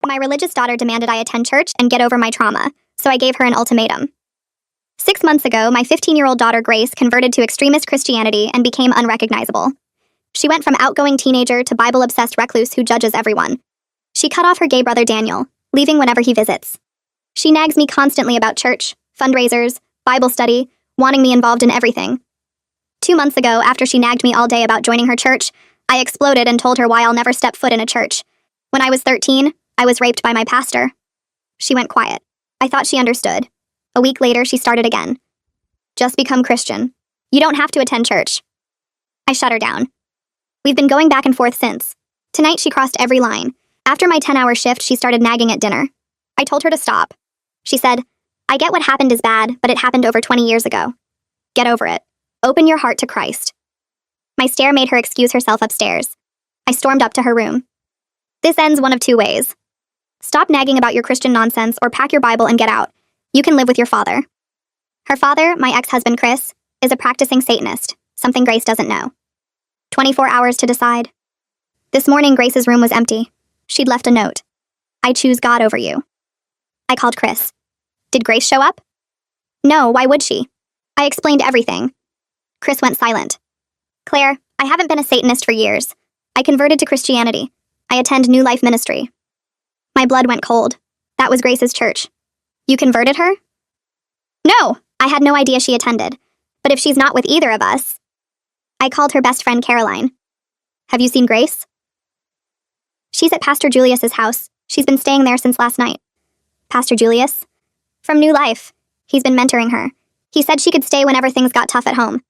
My religious daughter demanded I attend church and get over my trauma, so I gave her an ultimatum. 6 months ago, my 15-year-old daughter Grace converted to extremist Christianity and became unrecognizable. She went from outgoing teenager to Bible-obsessed recluse who judges everyone. She cut off her gay brother Daniel, leaving whenever he visits. She nags me constantly about church, fundraisers, Bible study, wanting me involved in everything. 2 months ago, after she nagged me all day about joining her church, I exploded and told her why I'll never step foot in a church. When I was 13, I was raped by my pastor. She went quiet. I thought she understood. A week later, she started again. Just become Christian. You don't have to attend church. I shut her down. We've been going back and forth since. Tonight, she crossed every line. After my 10-hour shift, she started nagging at dinner. I told her to stop. She said, I get what happened is bad, but it happened over 20 years ago. Get over it. Open your heart to Christ. My stare made her excuse herself upstairs. I stormed up to her room. This ends one of two ways. Stop nagging about your Christian nonsense or pack your Bible and get out. You can live with your father. Her father, my ex-husband Chris, is a practicing Satanist, something Grace doesn't know. 24 hours to decide. This morning, Grace's room was empty. She'd left a note. I choose God over you. I called Chris. Did Grace show up? No, why would she? I explained everything. Chris went silent. Claire, I haven't been a Satanist for years. I converted to Christianity. I attend New Life Ministry. My blood went cold. That was Grace's church. You converted her? No, I had no idea she attended. But if she's not with either of us... I called her best friend Caroline. Have you seen Grace? She's at Pastor Julius's house. She's been staying there since last night. Pastor Julius? From New Life. He's been mentoring her. He said she could stay whenever things got tough at home.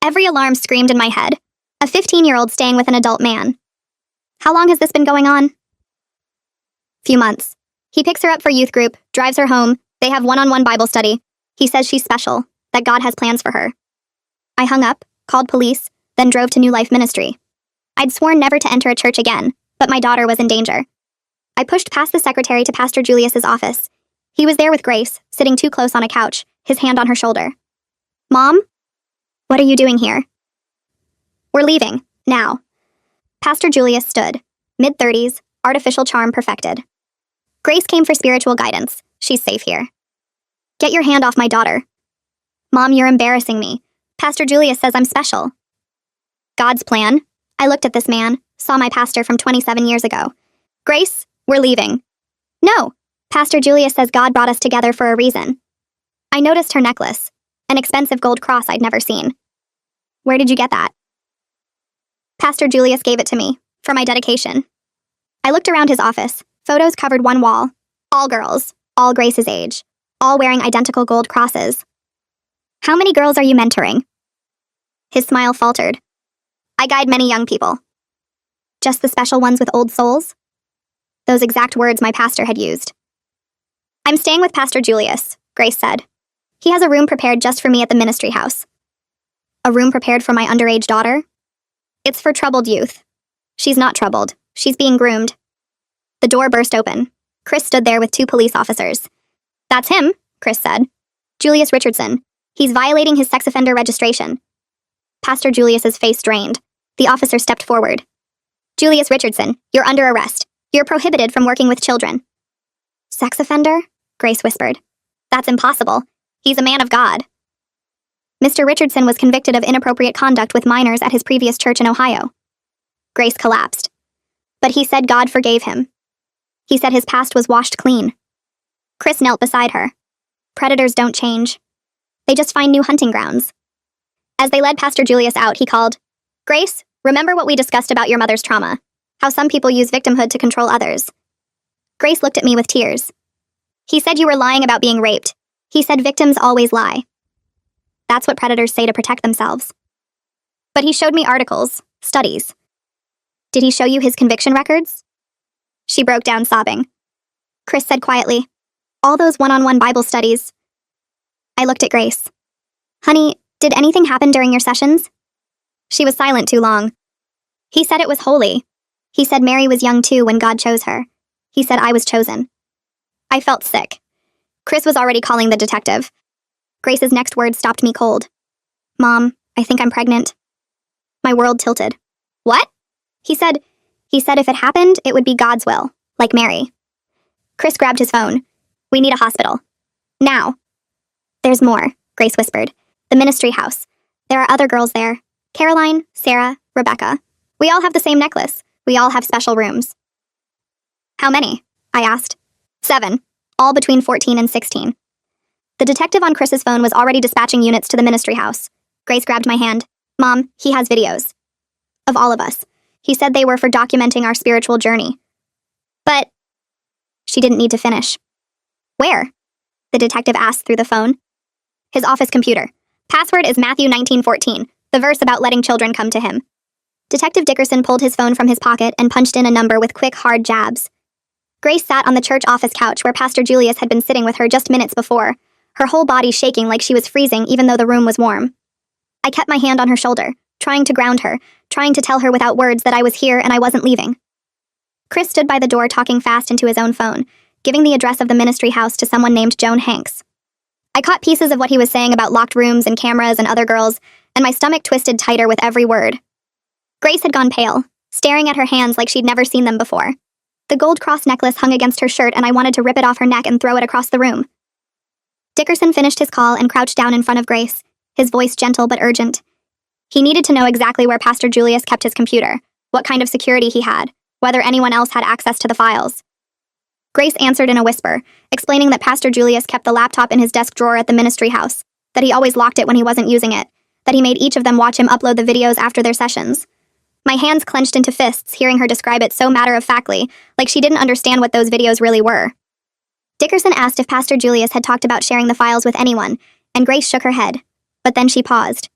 Every alarm screamed in my head. A 15-year-old staying with an adult man. How long has this been going on? Few months. He picks her up for youth group, drives her home, they have one-on-one Bible study. He says she's special, that God has plans for her. I hung up, called police, then drove to New Life Ministry. I'd sworn never to enter a church again, but my daughter was in danger. I pushed past the secretary to Pastor Julius's office. He was there with Grace, sitting too close on a couch, his hand on her shoulder. Mom? What are you doing here? We're leaving, now. Pastor Julius stood, mid-30s, artificial charm perfected. Grace came for spiritual guidance. She's safe here. Get your hand off my daughter. Mom, you're embarrassing me. Pastor Julius says I'm special. God's plan. I looked at this man, saw my pastor from 27 years ago. Grace, we're leaving. No, Pastor Julius says God brought us together for a reason. I noticed her necklace, an expensive gold cross I'd never seen. Where did you get that? Pastor Julius gave it to me, for my dedication. I looked around his office. Photos covered one wall. All girls, all Grace's age, all wearing identical gold crosses. How many girls are you mentoring? His smile faltered. I guide many young people. Just the special ones with old souls? Those exact words my pastor had used. I'm staying with Pastor Julius, Grace said. He has a room prepared just for me at the ministry house. A room prepared for my underage daughter? It's for troubled youth. She's not troubled. She's being groomed. The door burst open. Chris stood there with 2 police officers. That's him, Chris said. Julius Richardson. He's violating his sex offender registration. Pastor Julius's face drained. The officer stepped forward. Julius Richardson, you're under arrest. You're prohibited from working with children. Sex offender? Grace whispered. That's impossible. He's a man of God. Mr. Richardson was convicted of inappropriate conduct with minors at his previous church in Ohio. Grace collapsed. But he said God forgave him. He said his past was washed clean. Chris knelt beside her. Predators don't change. They just find new hunting grounds. As they led Pastor Julius out, he called, Grace, remember what we discussed about your mother's trauma, how some people use victimhood to control others. Grace looked at me with tears. He said you were lying about being raped. He said victims always lie. That's what predators say to protect themselves. But he showed me articles, studies. Did he show you his conviction records? She broke down sobbing. Chris said quietly, all those one-on-one Bible studies. I looked at Grace. Honey, did anything happen during your sessions? She was silent too long. He said it was holy. He said Mary was young too when God chose her. He said I was chosen. I felt sick. Chris was already calling the detective. Grace's next words stopped me cold. Mom, I think I'm pregnant. My world tilted. What? He said if it happened, it would be God's will, like Mary. Chris grabbed his phone. We need a hospital. Now. There's more, Grace whispered. The ministry house. There are other girls there. Caroline, Sarah, Rebecca. We all have the same necklace. We all have special rooms. How many? I asked. 7, all between 14 and 16. The detective on Chris's phone was already dispatching units to the ministry house. Grace grabbed my hand. Mom, he has videos. Of all of us. He said they were for documenting our spiritual journey. But she didn't need to finish. Where? The detective asked through the phone. His office computer. Password is Matthew 19:14, the verse about letting children come to him. Detective Dickerson pulled his phone from his pocket and punched in a number with quick, hard jabs. Grace sat on the church office couch where Pastor Julius had been sitting with her just minutes before, her whole body shaking like she was freezing even though the room was warm. I kept my hand on her shoulder, trying to ground her, trying to tell her without words that I was here and I wasn't leaving. Chris stood by the door talking fast into his own phone, giving the address of the ministry house to someone named Joan Hanks. I caught pieces of what he was saying about locked rooms and cameras and other girls, and my stomach twisted tighter with every word. Grace had gone pale, staring at her hands like she'd never seen them before. The gold cross necklace hung against her shirt and I wanted to rip it off her neck and throw it across the room. Dickerson finished his call and crouched down in front of Grace, his voice gentle but urgent. He needed to know exactly where Pastor Julius kept his computer, what kind of security he had, whether anyone else had access to the files. Grace answered in a whisper, explaining that Pastor Julius kept the laptop in his desk drawer at the ministry house, that he always locked it when he wasn't using it, that he made each of them watch him upload the videos after their sessions. My hands clenched into fists, hearing her describe it so matter-of-factly, like she didn't understand what those videos really were. Dickerson asked if Pastor Julius had talked about sharing the files with anyone, and Grace shook her head, but then she paused.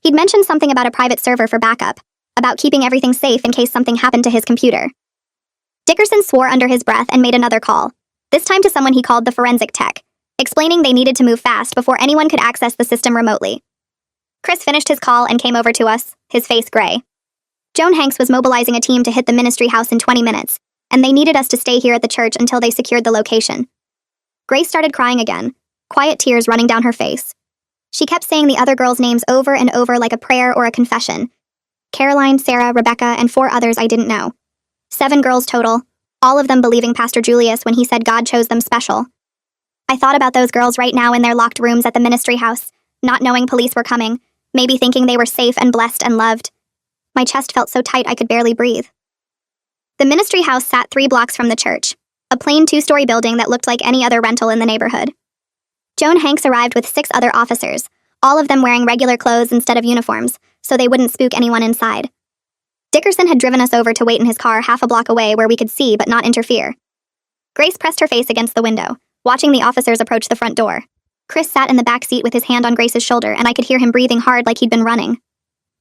He'd mentioned something about a private server for backup, about keeping everything safe in case something happened to his computer. Dickerson swore under his breath and made another call, this time to someone he called the forensic tech, explaining they needed to move fast before anyone could access the system remotely. Chris finished his call and came over to us, his face gray. Joan Hanks was mobilizing a team to hit the ministry house in 20 minutes, and they needed us to stay here at the church until they secured the location. Grace started crying again, quiet tears running down her face. She kept saying the other girls' names over and over like a prayer or a confession. Caroline, Sarah, Rebecca, and 4 others I didn't know. 7 girls total, all of them believing Pastor Julius when he said God chose them special. I thought about those girls right now in their locked rooms at the ministry house, not knowing police were coming, maybe thinking they were safe and blessed and loved. My chest felt so tight I could barely breathe. The ministry house sat 3 blocks from the church, a plain 2-story building that looked like any other rental in the neighborhood. Joan Hanks arrived with 6 other officers, all of them wearing regular clothes instead of uniforms, so they wouldn't spook anyone inside. Dickerson had driven us over to wait in his car half a block away where we could see but not interfere. Grace pressed her face against the window, watching the officers approach the front door. Chris sat in the back seat with his hand on Grace's shoulder, and I could hear him breathing hard like he'd been running.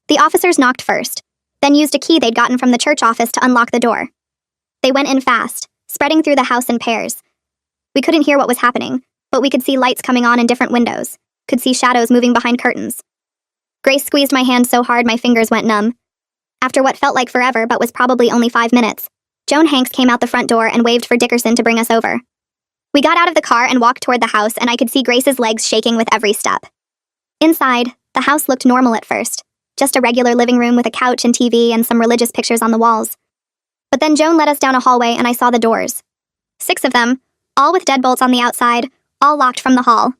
The officers knocked first, then used a key they'd gotten from the church office to unlock the door. They went in fast, spreading through the house in pairs. We couldn't hear what was happening, but we could see lights coming on in different windows, could see shadows moving behind curtains. Grace squeezed my hand so hard my fingers went numb. After what felt like forever but was probably only 5 minutes, Joan Hanks came out the front door and waved for Dickerson to bring us over. We got out of the car and walked toward the house, and I could see Grace's legs shaking with every step. Inside, the house looked normal at first, just a regular living room with a couch and TV and some religious pictures on the walls. But then Joan led us down a hallway and I saw the doors. 6 of them, all with deadbolts on the outside, all locked from the hall.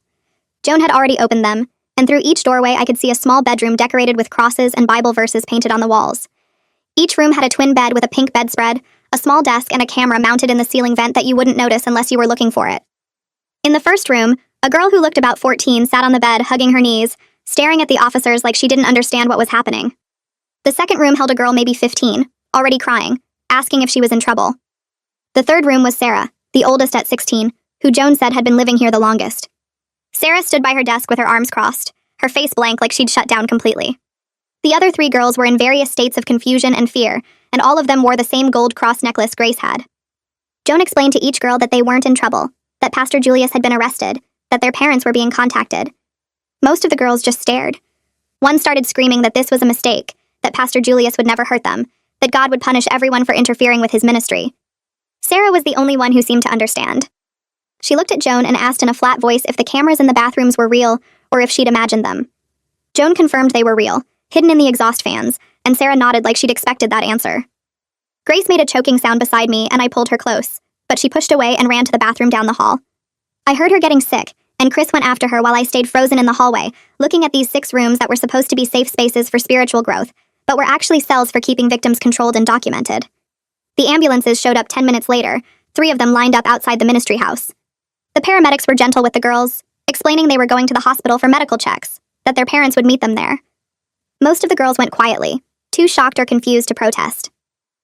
Joan had already opened them, and through each doorway I could see a small bedroom decorated with crosses and Bible verses painted on the walls. Each room had a twin bed with a pink bedspread, a small desk, and a camera mounted in the ceiling vent that you wouldn't notice unless you were looking for it. In the first room, a girl who looked about 14 sat on the bed, hugging her knees, staring at the officers like she didn't understand what was happening. The second room held a girl maybe 15, already crying, asking if she was in trouble. The third room was Sarah, the oldest at 16, who Joan said had been living here the longest. Sarah stood by her desk with her arms crossed, her face blank like she'd shut down completely. The other 3 girls were in various states of confusion and fear, and all of them wore the same gold cross necklace Grace had. Joan explained to each girl that they weren't in trouble, that Pastor Julius had been arrested, that their parents were being contacted. Most of the girls just stared. One started screaming that this was a mistake, that Pastor Julius would never hurt them, that God would punish everyone for interfering with his ministry. Sarah was the only one who seemed to understand. She looked at Joan and asked in a flat voice if the cameras in the bathrooms were real or if she'd imagined them. Joan confirmed they were real, hidden in the exhaust fans, and Sarah nodded like she'd expected that answer. Grace made a choking sound beside me and I pulled her close, but she pushed away and ran to the bathroom down the hall. I heard her getting sick, and Chris went after her while I stayed frozen in the hallway, looking at these 6 rooms that were supposed to be safe spaces for spiritual growth, but were actually cells for keeping victims controlled and documented. The ambulances showed up 10 minutes later, 3 of them lined up outside the ministry house. The paramedics were gentle with the girls, explaining they were going to the hospital for medical checks, that their parents would meet them there. Most of the girls went quietly, too shocked or confused to protest.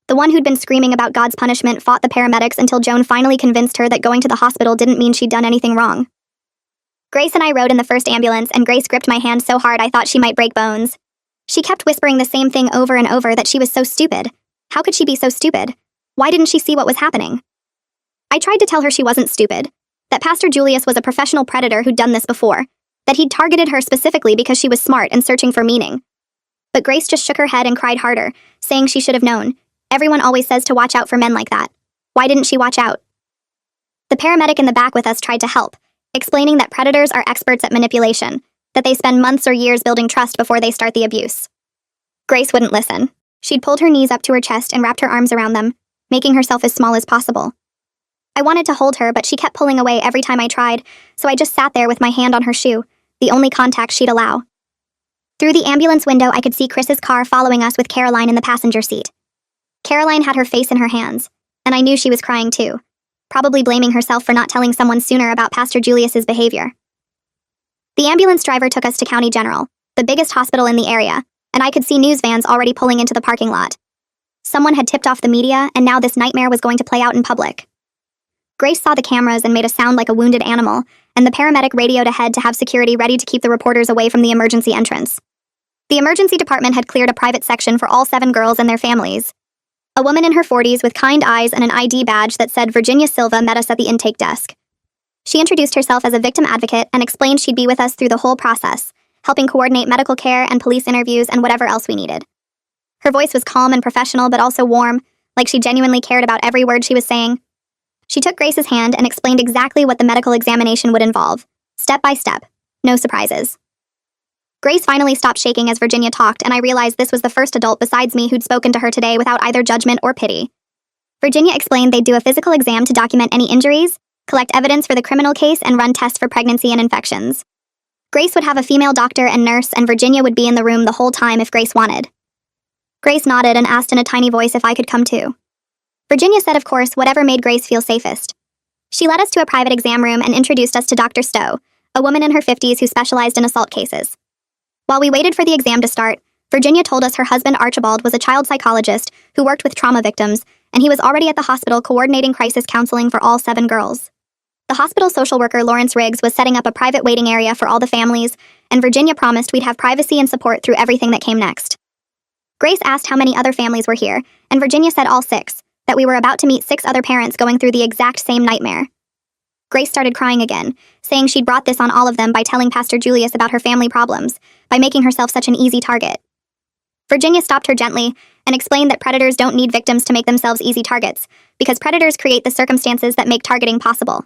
The one who'd been screaming about God's punishment fought the paramedics until Joan finally convinced her that going to the hospital didn't mean she'd done anything wrong. Grace and I rode in the first ambulance, and Grace gripped my hand so hard I thought she might break bones. She kept whispering the same thing over and over, that she was so stupid. How could she be so stupid? Why didn't she see what was happening? I tried to tell her she wasn't stupid, that Pastor Julius was a professional predator who'd done this before, that he'd targeted her specifically because she was smart and searching for meaning. But Grace just shook her head and cried harder, saying she should have known. Everyone always says to watch out for men like that. Why didn't she watch out? The paramedic in the back with us tried to help, explaining that predators are experts at manipulation, that they spend months or years building trust before they start the abuse. Grace wouldn't listen. She'd pulled her knees up to her chest and wrapped her arms around them, making herself as small as possible. I wanted to hold her, but she kept pulling away every time I tried, so I just sat there with my hand on her shoe, the only contact she'd allow. Through the ambulance window, I could see Chris's car following us with Caroline in the passenger seat. Caroline had her face in her hands, and I knew she was crying too, probably blaming herself for not telling someone sooner about Pastor Julius's behavior. The ambulance driver took us to County General, the biggest hospital in the area, and I could see news vans already pulling into the parking lot. Someone had tipped off the media, and now this nightmare was going to play out in public. Grace saw the cameras and made a sound like a wounded animal, and the paramedic radioed ahead to have security ready to keep the reporters away from the emergency entrance. The emergency department had cleared a private section for all 7 girls and their families. A woman in her 40s with kind eyes and an ID badge that said Virginia Silva met us at the intake desk. She introduced herself as a victim advocate and explained she'd be with us through the whole process, helping coordinate medical care and police interviews and whatever else we needed. Her voice was calm and professional, but also warm, like she genuinely cared about every word she was saying. She took Grace's hand and explained exactly what the medical examination would involve, step by step, no surprises. Grace finally stopped shaking as Virginia talked, and I realized this was the first adult besides me who'd spoken to her today without either judgment or pity. Virginia explained they'd do a physical exam to document any injuries, collect evidence for the criminal case, and run tests for pregnancy and infections. Grace would have a female doctor and nurse, and Virginia would be in the room the whole time if Grace wanted. Grace nodded and asked in a tiny voice if I could come too. Virginia said, of course, whatever made Grace feel safest. She led us to a private exam room and introduced us to Dr. Stowe, a woman in her 50s who specialized in assault cases. While we waited for the exam to start, Virginia told us her husband Archibald was a child psychologist who worked with trauma victims, and he was already at the hospital coordinating crisis counseling for all 7 girls. The hospital social worker Lawrence Riggs was setting up a private waiting area for all the families, and Virginia promised we'd have privacy and support through everything that came next. Grace asked how many other families were here, and Virginia said all 6, that we were about to meet 6 other parents going through the exact same nightmare. Grace started crying again, saying she'd brought this on all of them by telling Pastor Julius about her family problems, by making herself such an easy target. Virginia stopped her gently and explained that predators don't need victims to make themselves easy targets, because predators create the circumstances that make targeting possible.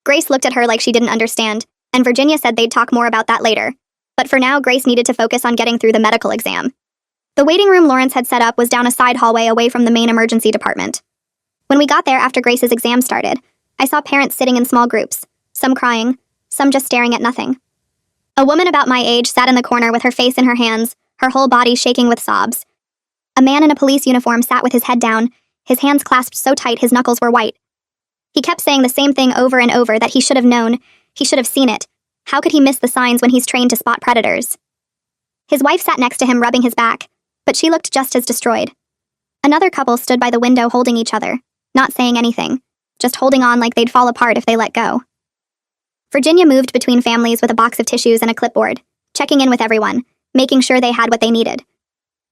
Grace looked at her like she didn't understand, and Virginia said they'd talk more about that later. But for now, Grace needed to focus on getting through the medical exam. The waiting room Lawrence had set up was down a side hallway away from the main emergency department. When we got there after Grace's exam started, I saw parents sitting in small groups, some crying, some just staring at nothing. A woman about my age sat in the corner with her face in her hands, her whole body shaking with sobs. A man in a police uniform sat with his head down, his hands clasped so tight his knuckles were white. He kept saying the same thing over and over, that he should have known, he should have seen it. How could he miss the signs when he's trained to spot predators? His wife sat next to him rubbing his back, but she looked just as destroyed. Another couple stood by the window holding each other, not saying anything, just holding on like they'd fall apart if they let go. Virginia moved between families with a box of tissues and a clipboard, checking in with everyone, making sure they had what they needed.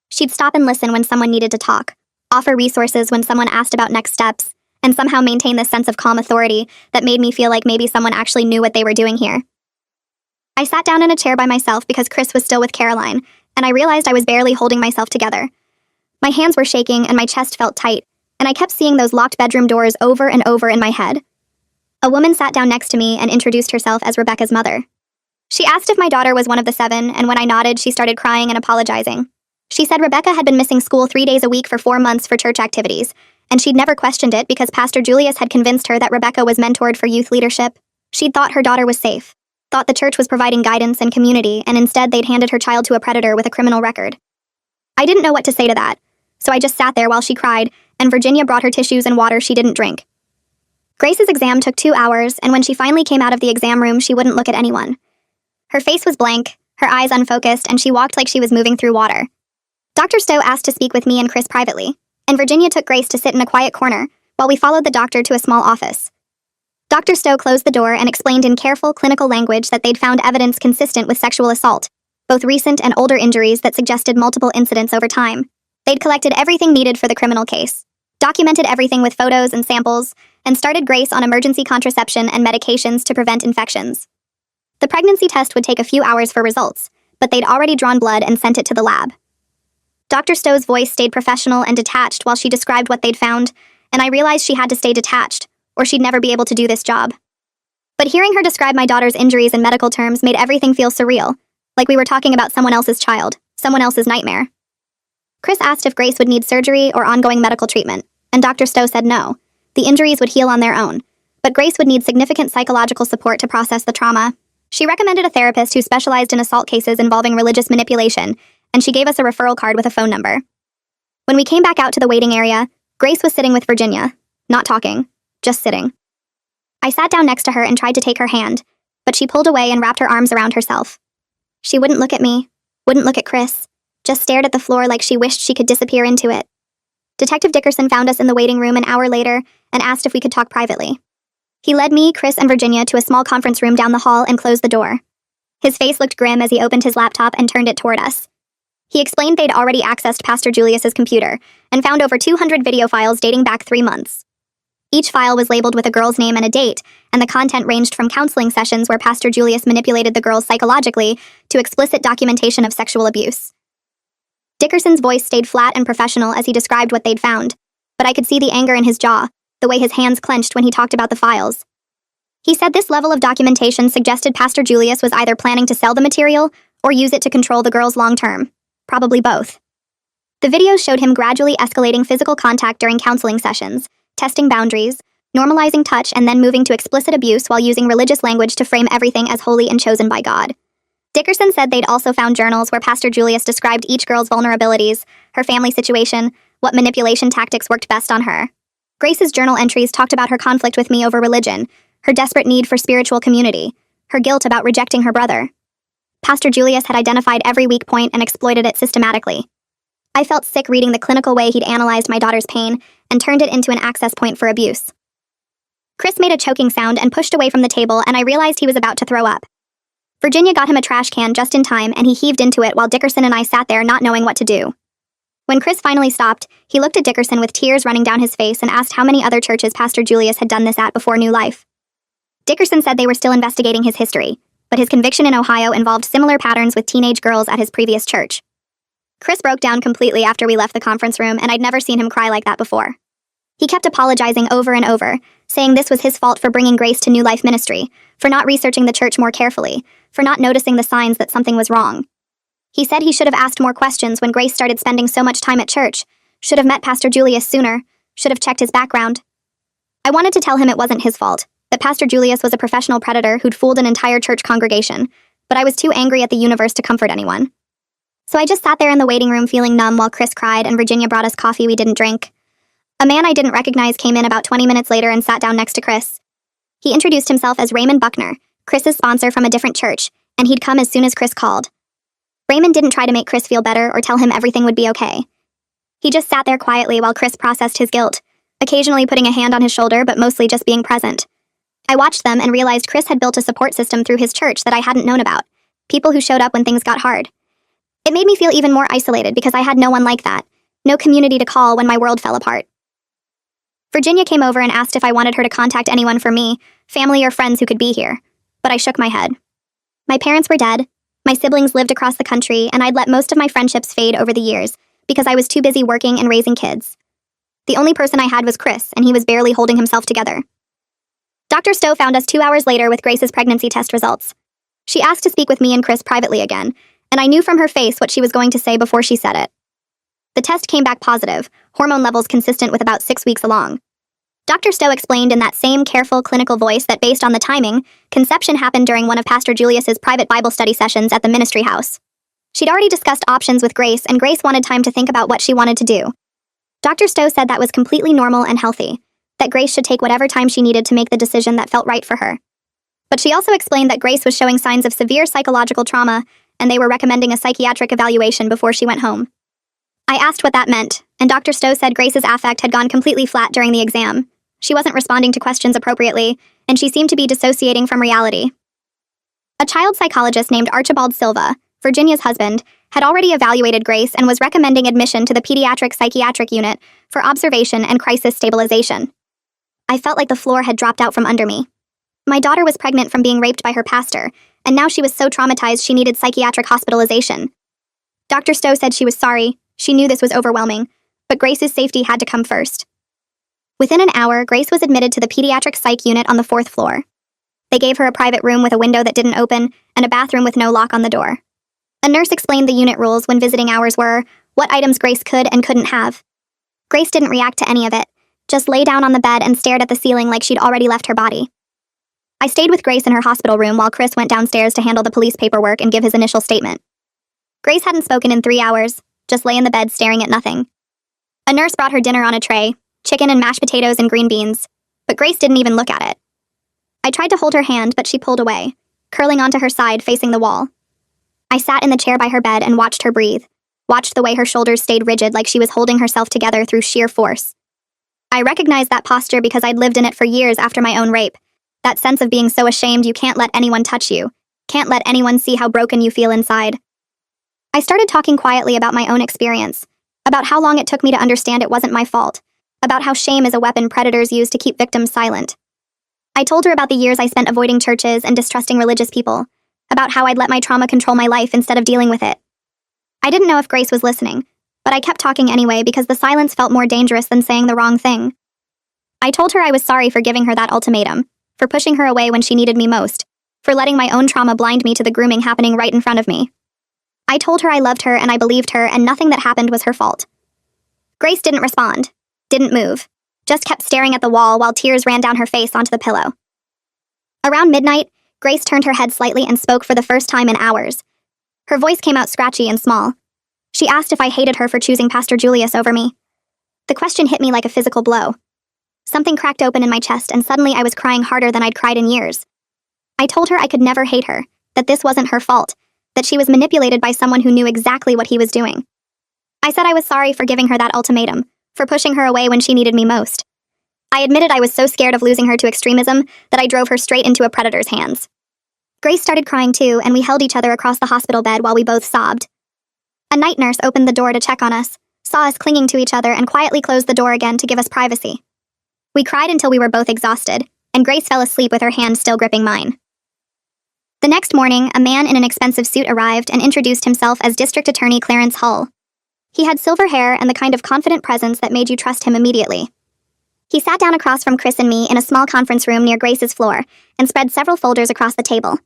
She'd stop and listen when someone needed to talk, offer resources when someone asked about next steps, and somehow maintain this sense of calm authority that made me feel like maybe someone actually knew what they were doing here. I sat down in a chair by myself because Chris was still with Caroline, and I realized I was barely holding myself together. My hands were shaking and my chest felt tight, and I kept seeing those locked bedroom doors over and over in my head. A woman sat down next to me and introduced herself as Rebecca's mother. She asked if my daughter was one of the 7, and when I nodded, she started crying and apologizing. She said Rebecca had been missing school 3 days a week for 4 months for church activities, and she'd never questioned it because Pastor Julius had convinced her that Rebecca was mentored for youth leadership. She'd thought her daughter was safe, thought the church was providing guidance and community, and instead they'd handed her child to a predator with a criminal record. I didn't know what to say to that, so I just sat there while she cried, and Virginia brought her tissues and water she didn't drink. Grace's exam took 2 hours, and when she finally came out of the exam room, she wouldn't look at anyone. Her face was blank, her eyes unfocused, and she walked like she was moving through water. Dr. Stowe asked to speak with me and Chris privately, and Virginia took Grace to sit in a quiet corner while we followed the doctor to a small office. Dr. Stowe closed the door and explained in careful, clinical language that they'd found evidence consistent with sexual assault, both recent and older injuries that suggested multiple incidents over time. They'd collected everything needed for the criminal case, documented everything with photos and samples, and started Grace on emergency contraception and medications to prevent infections. The pregnancy test would take a few hours for results, but they'd already drawn blood and sent it to the lab. Dr. Stowe's voice stayed professional and detached while she described what they'd found, and I realized she had to stay detached, or she'd never be able to do this job. But hearing her describe my daughter's injuries in medical terms made everything feel surreal, like we were talking about someone else's child, someone else's nightmare. Chris asked if Grace would need surgery or ongoing medical treatment, and Dr. Stowe said no. The injuries would heal on their own, but Grace would need significant psychological support to process the trauma. She recommended a therapist who specialized in assault cases involving religious manipulation, and she gave us a referral card with a phone number. When we came back out to the waiting area, Grace was sitting with Virginia, not talking, just sitting. I sat down next to her and tried to take her hand, but she pulled away and wrapped her arms around herself. She wouldn't look at me, wouldn't look at Chris, just stared at the floor like she wished she could disappear into it. Detective Dickerson found us in the waiting room an hour later and asked if we could talk privately. He led me, Chris, and Virginia to a small conference room down the hall and closed the door. His face looked grim as he opened his laptop and turned it toward us. He explained they'd already accessed Pastor Julius's computer and found over 200 video files dating back 3 months. Each file was labeled with a girl's name and a date, and the content ranged from counseling sessions where Pastor Julius manipulated the girls psychologically to explicit documentation of sexual abuse. Dickerson's voice stayed flat and professional as he described what they'd found, but I could see the anger in his jaw, the way his hands clenched when he talked about the files. He said this level of documentation suggested Pastor Julius was either planning to sell the material or use it to control the girls long term, probably both. The videos showed him gradually escalating physical contact during counseling sessions, testing boundaries, normalizing touch, and then moving to explicit abuse while using religious language to frame everything as holy and chosen by God. Dickerson said they'd also found journals where Pastor Julius described each girl's vulnerabilities, her family situation, what manipulation tactics worked best on her. Grace's journal entries talked about her conflict with me over religion, her desperate need for spiritual community, her guilt about rejecting her brother. Pastor Julius had identified every weak point and exploited it systematically. I felt sick reading the clinical way he'd analyzed my daughter's pain and turned it into an access point for abuse. Chris made a choking sound and pushed away from the table, and I realized he was about to throw up. Virginia got him a trash can just in time, and he heaved into it while Dickerson and I sat there not knowing what to do. When Chris finally stopped, he looked at Dickerson with tears running down his face and asked how many other churches Pastor Julius had done this at before New Life. Dickerson said they were still investigating his history, but his conviction in Ohio involved similar patterns with teenage girls at his previous church. Chris broke down completely after we left the conference room, and I'd never seen him cry like that before. He kept apologizing over and over, saying this was his fault for bringing Grace to New Life Ministry, for not researching the church more carefully, for not noticing the signs that something was wrong. He said he should have asked more questions when Grace started spending so much time at church, should have met Pastor Julius sooner, should have checked his background. I wanted to tell him it wasn't his fault, that Pastor Julius was a professional predator who'd fooled an entire church congregation, but I was too angry at the universe to comfort anyone. So I just sat there in the waiting room feeling numb while Chris cried and Virginia brought us coffee we didn't drink. A man I didn't recognize came in about 20 minutes later and sat down next to Chris. He introduced himself as Raymond Buckner, Chris's sponsor from a different church, and he'd come as soon as Chris called. Raymond didn't try to make Chris feel better or tell him everything would be okay. He just sat there quietly while Chris processed his guilt, occasionally putting a hand on his shoulder but mostly just being present. I watched them and realized Chris had built a support system through his church that I hadn't known about, people who showed up when things got hard. It made me feel even more isolated because I had no one like that, no community to call when my world fell apart. Virginia came over and asked if I wanted her to contact anyone for me, family or friends who could be here, but I shook my head. My parents were dead, my siblings lived across the country, and I'd let most of my friendships fade over the years because I was too busy working and raising kids. The only person I had was Chris, and he was barely holding himself together. Dr. Stowe found us 2 hours later with Grace's pregnancy test results. She asked to speak with me and Chris privately again, and I knew from her face what she was going to say before she said it. The test came back positive, hormone levels consistent with about 6 weeks along. Dr. Stowe explained in that same careful clinical voice that based on the timing, conception happened during one of Pastor Julius's private Bible study sessions at the ministry house. She'd already discussed options with Grace, and Grace wanted time to think about what she wanted to do. Dr. Stowe said that was completely normal and healthy, that Grace should take whatever time she needed to make the decision that felt right for her. But she also explained that Grace was showing signs of severe psychological trauma, and they were recommending a psychiatric evaluation before she went home. I asked what that meant, and Dr. Stowe said Grace's affect had gone completely flat during the exam. She wasn't responding to questions appropriately, and she seemed to be dissociating from reality. A child psychologist named Archibald Silva, Virginia's husband, had already evaluated Grace and was recommending admission to the pediatric psychiatric unit for observation and crisis stabilization. I felt like the floor had dropped out from under me. My daughter was pregnant from being raped by her pastor, and now she was so traumatized she needed psychiatric hospitalization. Dr. Stowe said she was sorry, she knew this was overwhelming, but Grace's safety had to come first. Within an hour, Grace was admitted to the pediatric psych unit on the 4th floor. They gave her a private room with a window that didn't open and a bathroom with no lock on the door. A nurse explained the unit rules when visiting hours were, what items Grace could and couldn't have. Grace didn't react to any of it, just lay down on the bed and stared at the ceiling like she'd already left her body. I stayed with Grace in her hospital room while Chris went downstairs to handle the police paperwork and give his initial statement. Grace hadn't spoken in 3 hours, just lay in the bed staring at nothing. A nurse brought her dinner on a tray, chicken and mashed potatoes and green beans, but Grace didn't even look at it. I tried to hold her hand, but she pulled away, curling onto her side facing the wall. I sat in the chair by her bed and watched her breathe, watched the way her shoulders stayed rigid like she was holding herself together through sheer force. I recognized that posture because I'd lived in it for years after my own rape, that sense of being so ashamed you can't let anyone touch you, can't let anyone see how broken you feel inside. I started talking quietly about my own experience, about how long it took me to understand it wasn't my fault, about how shame is a weapon predators use to keep victims silent. I told her about the years I spent avoiding churches and distrusting religious people, about how I'd let my trauma control my life instead of dealing with it. I didn't know if Grace was listening, but I kept talking anyway because the silence felt more dangerous than saying the wrong thing. I told her I was sorry for giving her that ultimatum, for pushing her away when she needed me most, for letting my own trauma blind me to the grooming happening right in front of me. I told her I loved her and I believed her and nothing that happened was her fault. Grace didn't respond, didn't move, just kept staring at the wall while tears ran down her face onto the pillow. Around midnight, Grace turned her head slightly and spoke for the first time in hours. Her voice came out scratchy and small. She asked if I hated her for choosing Pastor Julius over me. The question hit me like a physical blow. Something cracked open in my chest and suddenly I was crying harder than I'd cried in years. I told her I could never hate her, that this wasn't her fault, that she was manipulated by someone who knew exactly what he was doing. I said I was sorry for giving her that ultimatum, for pushing her away when she needed me most. I admitted I was so scared of losing her to extremism that I drove her straight into a predator's hands. Grace started crying too, and we held each other across the hospital bed while we both sobbed. A night nurse opened the door to check on us, saw us clinging to each other, and quietly closed the door again to give us privacy. We cried until we were both exhausted, and Grace fell asleep with her hand still gripping mine. The next morning, a man in an expensive suit arrived and introduced himself as District Attorney Clarence Hull. He had silver hair and the kind of confident presence that made you trust him immediately. He sat down across from Chris and me in a small conference room near Grace's floor and spread several folders across the table.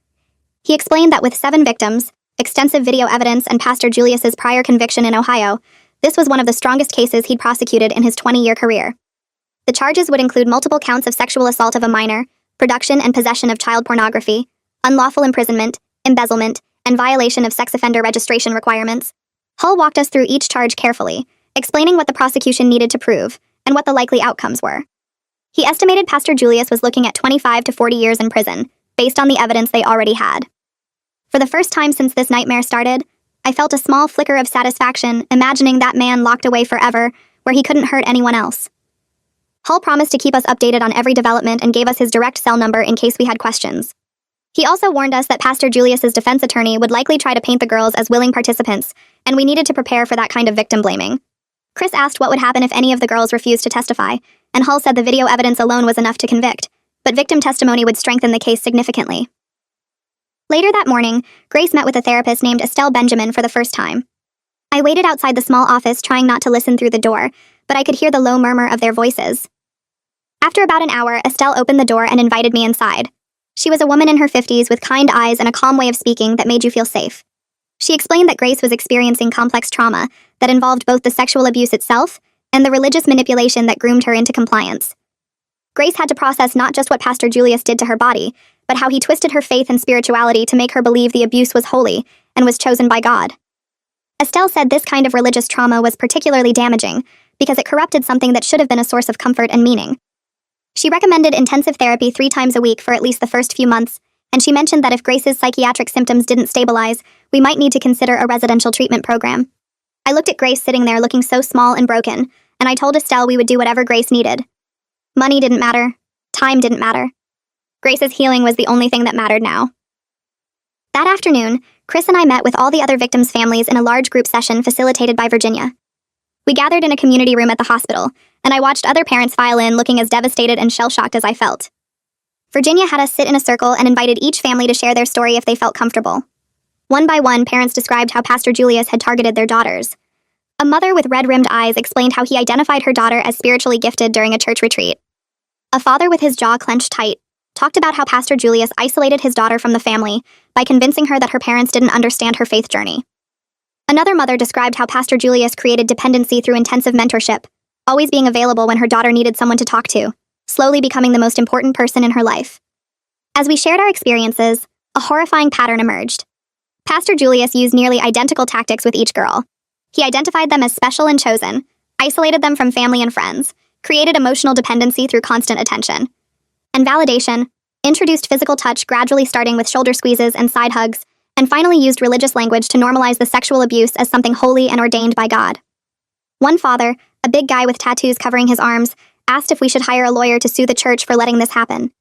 He explained that with 7 victims, extensive video evidence, and Pastor Julius's prior conviction in Ohio, this was one of the strongest cases he'd prosecuted in his 20-year career. The charges would include multiple counts of sexual assault of a minor, production and possession of child pornography, unlawful imprisonment, embezzlement, and violation of sex offender registration requirements. Hull walked us through each charge carefully, explaining what the prosecution needed to prove and what the likely outcomes were. He estimated Pastor Julius was looking at 25 to 40 years in prison, based on the evidence they already had. For the first time since this nightmare started, I felt a small flicker of satisfaction imagining that man locked away forever, where he couldn't hurt anyone else. Hull promised to keep us updated on every development and gave us his direct cell number in case we had questions. He also warned us that Pastor Julius's defense attorney would likely try to paint the girls as willing participants, and we needed to prepare for that kind of victim blaming. Chris asked what would happen if any of the girls refused to testify, and Hull said the video evidence alone was enough to convict, but victim testimony would strengthen the case significantly. Later that morning, Grace met with a therapist named Estelle Benjamin for the first time. I waited outside the small office trying not to listen through the door, but I could hear the low murmur of their voices. After about an hour, Estelle opened the door and invited me inside. She was a woman in her 50s with kind eyes and a calm way of speaking that made you feel safe. She explained that Grace was experiencing complex trauma that involved both the sexual abuse itself and the religious manipulation that groomed her into compliance. Grace had to process not just what Pastor Julius did to her body, but how he twisted her faith and spirituality to make her believe the abuse was holy and was chosen by God. Estelle said this kind of religious trauma was particularly damaging because it corrupted something that should have been a source of comfort and meaning. She recommended intensive therapy 3 times a week for at least the first few months, and she mentioned that if Grace's psychiatric symptoms didn't stabilize, we might need to consider a residential treatment program. I looked at Grace sitting there looking so small and broken, and I told Estelle we would do whatever Grace needed. Money didn't matter. Time didn't matter. Grace's healing was the only thing that mattered now. That afternoon, Chris and I met with all the other victims' families in a large group session facilitated by Virginia. We gathered in a community room at the hospital, and I watched other parents file in looking as devastated and shell-shocked as I felt. Virginia had us sit in a circle and invited each family to share their story if they felt comfortable. One by one, parents described how Pastor Julius had targeted their daughters. A mother with red-rimmed eyes explained how he identified her daughter as spiritually gifted during a church retreat. A father with his jaw clenched tight talked about how Pastor Julius isolated his daughter from the family by convincing her that her parents didn't understand her faith journey. Another mother described how Pastor Julius created dependency through intensive mentorship, always being available when her daughter needed someone to talk to, slowly becoming the most important person in her life. As we shared our experiences, a horrifying pattern emerged. Pastor Julius used nearly identical tactics with each girl. He identified them as special and chosen, isolated them from family and friends, created emotional dependency through constant attention and validation, introduced physical touch gradually starting with shoulder squeezes and side hugs, and finally used religious language to normalize the sexual abuse as something holy and ordained by God. One father, a big guy with tattoos covering his arms, asked if we should hire a lawyer to sue the church for letting this happen.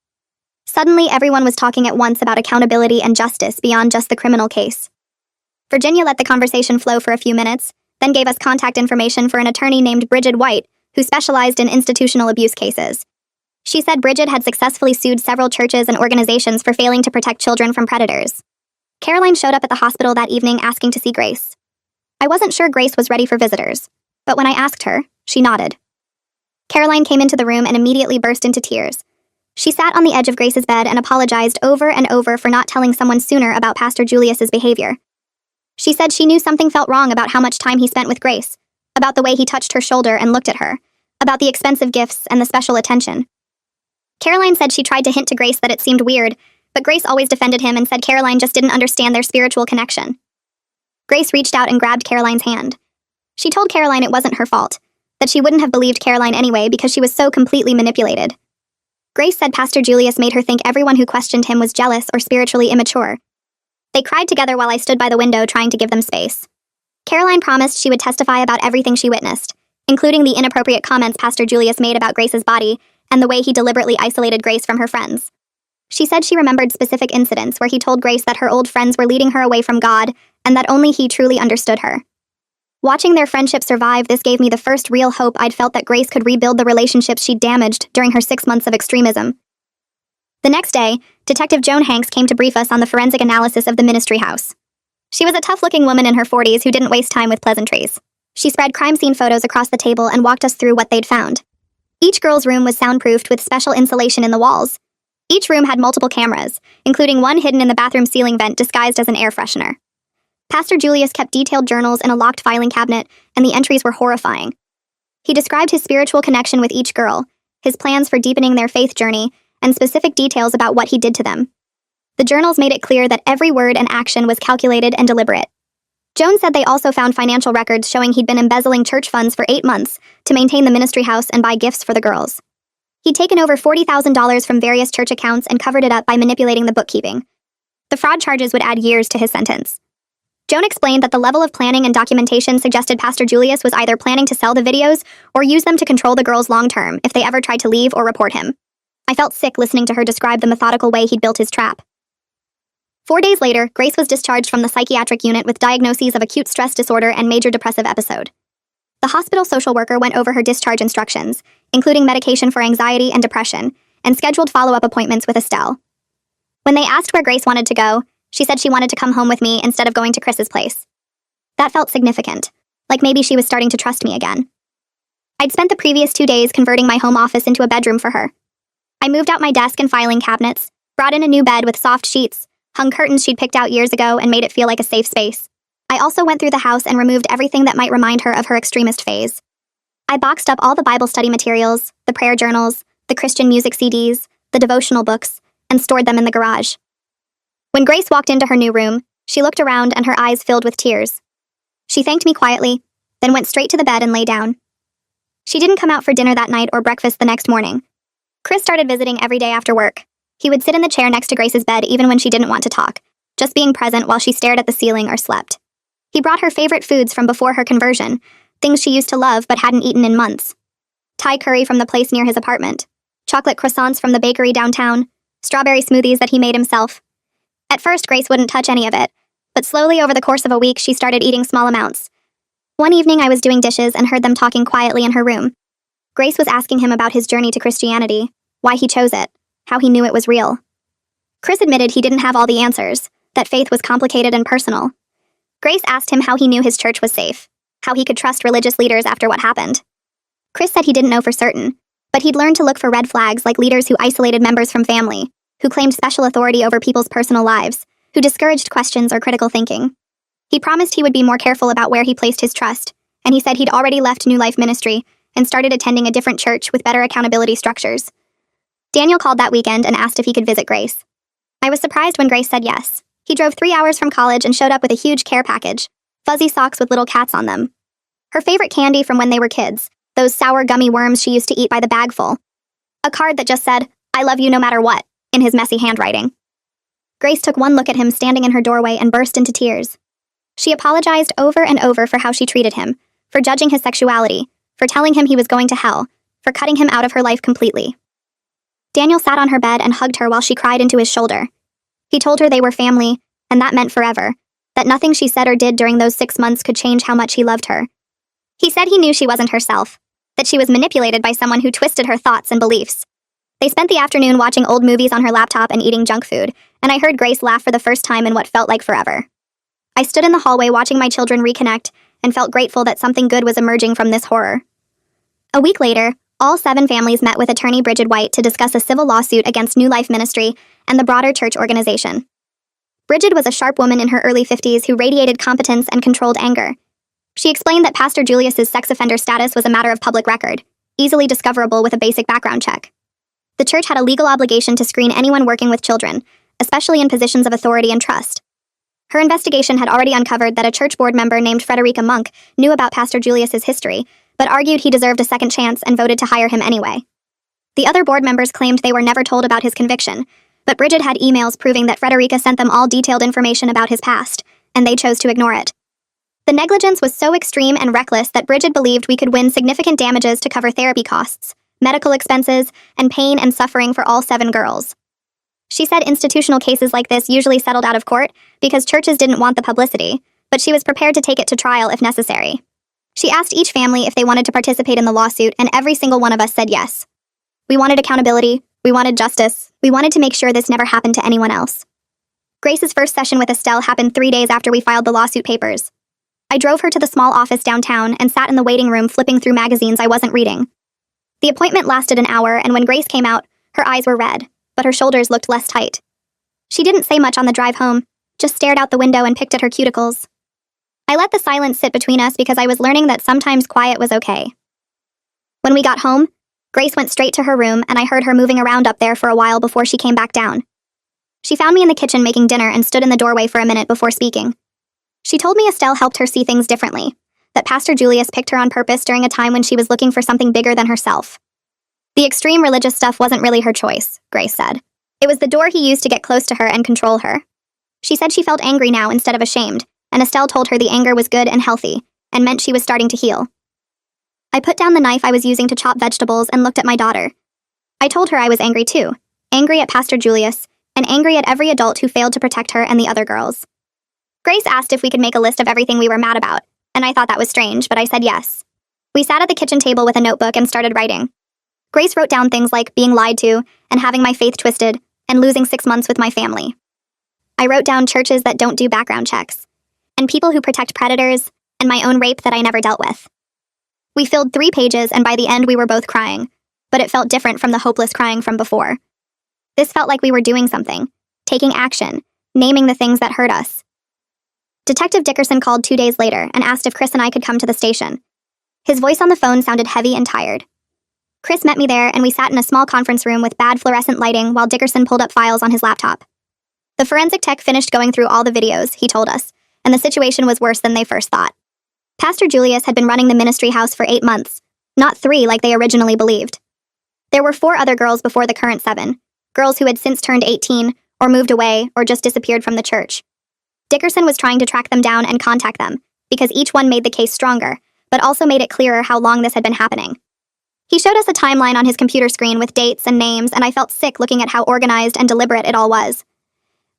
Suddenly, everyone was talking at once about accountability and justice beyond just the criminal case. Virginia let the conversation flow for a few minutes, then gave us contact information for an attorney named Bridget White, who specialized in institutional abuse cases. She said Bridget had successfully sued several churches and organizations for failing to protect children from predators. Caroline showed up at the hospital that evening asking to see Grace. I wasn't sure Grace was ready for visitors, but when I asked her, she nodded. Caroline came into the room and immediately burst into tears. She sat on the edge of Grace's bed and apologized over and over for not telling someone sooner about Pastor Julius's behavior. She said she knew something felt wrong about how much time he spent with Grace, about the way he touched her shoulder and looked at her, about the expensive gifts and the special attention. Caroline said she tried to hint to Grace that it seemed weird, but Grace always defended him and said Caroline just didn't understand their spiritual connection. Grace reached out and grabbed Caroline's hand. She told Caroline it wasn't her fault, that she wouldn't have believed Caroline anyway because she was so completely manipulated. Grace said Pastor Julius made her think everyone who questioned him was jealous or spiritually immature. They cried together while I stood by the window trying to give them space. Caroline promised she would testify about everything she witnessed, including the inappropriate comments Pastor Julius made about Grace's body and the way he deliberately isolated Grace from her friends. She said she remembered specific incidents where he told Grace that her old friends were leading her away from God and that only he truly understood her. Watching their friendship survive, this gave me the first real hope I'd felt that Grace could rebuild the relationships she'd damaged during her 6 months of extremism. The next day, Detective Joan Hanks came to brief us on the forensic analysis of the ministry house. She was a tough-looking woman in her 40s who didn't waste time with pleasantries. She spread crime scene photos across the table and walked us through what they'd found. Each girl's room was soundproofed with special insulation in the walls. Each room had multiple cameras, including one hidden in the bathroom ceiling vent disguised as an air freshener. Pastor Julius kept detailed journals in a locked filing cabinet, and the entries were horrifying. He described his spiritual connection with each girl, his plans for deepening their faith journey, and specific details about what he did to them. The journals made it clear that every word and action was calculated and deliberate. Joan said they also found financial records showing he'd been embezzling church funds for 8 months to maintain the ministry house and buy gifts for the girls. He'd taken over $40,000 from various church accounts and covered it up by manipulating the bookkeeping. The fraud charges would add years to his sentence. Joan explained that the level of planning and documentation suggested Pastor Julius was either planning to sell the videos or use them to control the girls long-term if they ever tried to leave or report him. I felt sick listening to her describe the methodical way he'd built his trap. 4 days later, Grace was discharged from the psychiatric unit with diagnoses of acute stress disorder and major depressive episode. The hospital social worker went over her discharge instructions, including medication for anxiety and depression, and scheduled follow-up appointments with Estelle. When they asked where Grace wanted to go, she said she wanted to come home with me instead of going to Chris's place. That felt significant, like maybe she was starting to trust me again. I'd spent the previous 2 days converting my home office into a bedroom for her. I moved out my desk and filing cabinets, brought in a new bed with soft sheets, hung curtains she'd picked out years ago, and made it feel like a safe space. I also went through the house and removed everything that might remind her of her extremist phase. I boxed up all the Bible study materials, the prayer journals, the Christian music CDs, the devotional books, and stored them in the garage. When Grace walked into her new room, she looked around and her eyes filled with tears. She thanked me quietly, then went straight to the bed and lay down. She didn't come out for dinner that night or breakfast the next morning. Chris started visiting every day after work. He would sit in the chair next to Grace's bed even when she didn't want to talk, just being present while she stared at the ceiling or slept. He brought her favorite foods from before her conversion, things she used to love but hadn't eaten in months. Thai curry from the place near his apartment, chocolate croissants from the bakery downtown, strawberry smoothies that he made himself. At first, Grace wouldn't touch any of it, but slowly over the course of a week, she started eating small amounts. One evening, I was doing dishes and heard them talking quietly in her room. Grace was asking him about his journey to Christianity, why he chose it, how he knew it was real. Chris admitted he didn't have all the answers, that faith was complicated and personal. Grace asked him how he knew his church was safe, how he could trust religious leaders after what happened. Chris said he didn't know for certain, but he'd learned to look for red flags like leaders who isolated members from family, who claimed special authority over people's personal lives, who discouraged questions or critical thinking. He promised he would be more careful about where he placed his trust, and he said he'd already left New Life Ministry and started attending a different church with better accountability structures. Daniel called that weekend and asked if he could visit Grace. I was surprised when Grace said yes. He drove 3 hours from college and showed up with a huge care package, fuzzy socks with little cats on them. Her favorite candy from when they were kids, those sour gummy worms she used to eat by the bagful. A card that just said, "I love you no matter what," in his messy handwriting. Grace took one look at him standing in her doorway and burst into tears. She apologized over and over for how she treated him, for judging his sexuality, for telling him he was going to hell, for cutting him out of her life completely. Daniel sat on her bed and hugged her while she cried into his shoulder. He told her they were family, and that meant forever, that nothing she said or did during those 6 months could change how much he loved her. He said he knew she wasn't herself, that she was manipulated by someone who twisted her thoughts and beliefs. They spent the afternoon watching old movies on her laptop and eating junk food, and I heard Grace laugh for the first time in what felt like forever. I stood in the hallway watching my children reconnect and felt grateful that something good was emerging from this horror. A week later, all 7 families met with attorney Bridget White to discuss a civil lawsuit against New Life Ministry and the broader church organization. Bridget was a sharp woman in her early 50s who radiated competence and controlled anger. She explained that Pastor Julius's sex offender status was a matter of public record, easily discoverable with a basic background check. The church had a legal obligation to screen anyone working with children, especially in positions of authority and trust. Her investigation had already uncovered that a church board member named Frederica Monk knew about Pastor Julius's history, but argued he deserved a second chance and voted to hire him anyway. The other board members claimed they were never told about his conviction, but Bridget had emails proving that Frederica sent them all detailed information about his past, and they chose to ignore it. The negligence was so extreme and reckless that Bridget believed we could win significant damages to cover therapy costs, medical expenses, and pain and suffering for all 7 girls. She said institutional cases like this usually settled out of court because churches didn't want the publicity, but she was prepared to take it to trial if necessary. She asked each family if they wanted to participate in the lawsuit, and every single one of us said yes. We wanted accountability, we wanted justice, we wanted to make sure this never happened to anyone else. Grace's first session with Estelle happened 3 days after we filed the lawsuit papers. I drove her to the small office downtown and sat in the waiting room flipping through magazines I wasn't reading. The appointment lasted an hour, and when Grace came out, her eyes were red, but her shoulders looked less tight. She didn't say much on the drive home, just stared out the window and picked at her cuticles. I let the silence sit between us because I was learning that sometimes quiet was okay. When we got home, Grace went straight to her room, and I heard her moving around up there for a while before she came back down. She found me in the kitchen making dinner and stood in the doorway for a minute before speaking. She told me Estelle helped her see things differently, that Pastor Julius picked her on purpose during a time when she was looking for something bigger than herself. The extreme religious stuff wasn't really her choice, Grace said. It was the door he used to get close to her and control her. She said she felt angry now instead of ashamed, and Estelle told her the anger was good and healthy, and meant she was starting to heal. I put down the knife I was using to chop vegetables and looked at my daughter. I told her I was angry too, angry at Pastor Julius, and angry at every adult who failed to protect her and the other girls. Grace asked if we could make a list of everything we were mad about, and I thought that was strange, but I said yes. We sat at the kitchen table with a notebook and started writing. Grace wrote down things like being lied to, and having my faith twisted, and losing 6 months with my family. I wrote down churches that don't do background checks, and people who protect predators, and my own rape that I never dealt with. We filled 3 pages, and by the end we were both crying, but it felt different from the hopeless crying from before. This felt like we were doing something, taking action, naming the things that hurt us. Detective Dickerson called 2 days later and asked if Chris and I could come to the station. His voice on the phone sounded heavy and tired. Chris met me there, and we sat in a small conference room with bad fluorescent lighting while Dickerson pulled up files on his laptop. The forensic tech finished going through all the videos, he told us, and the situation was worse than they first thought. Pastor Julius had been running the ministry house for 8 months, not 3 like they originally believed. There were 4 other girls before the current 7, girls who had since turned 18, or moved away, or just disappeared from the church. Dickerson was trying to track them down and contact them, because each one made the case stronger, but also made it clearer how long this had been happening. He showed us a timeline on his computer screen with dates and names, and I felt sick looking at how organized and deliberate it all was.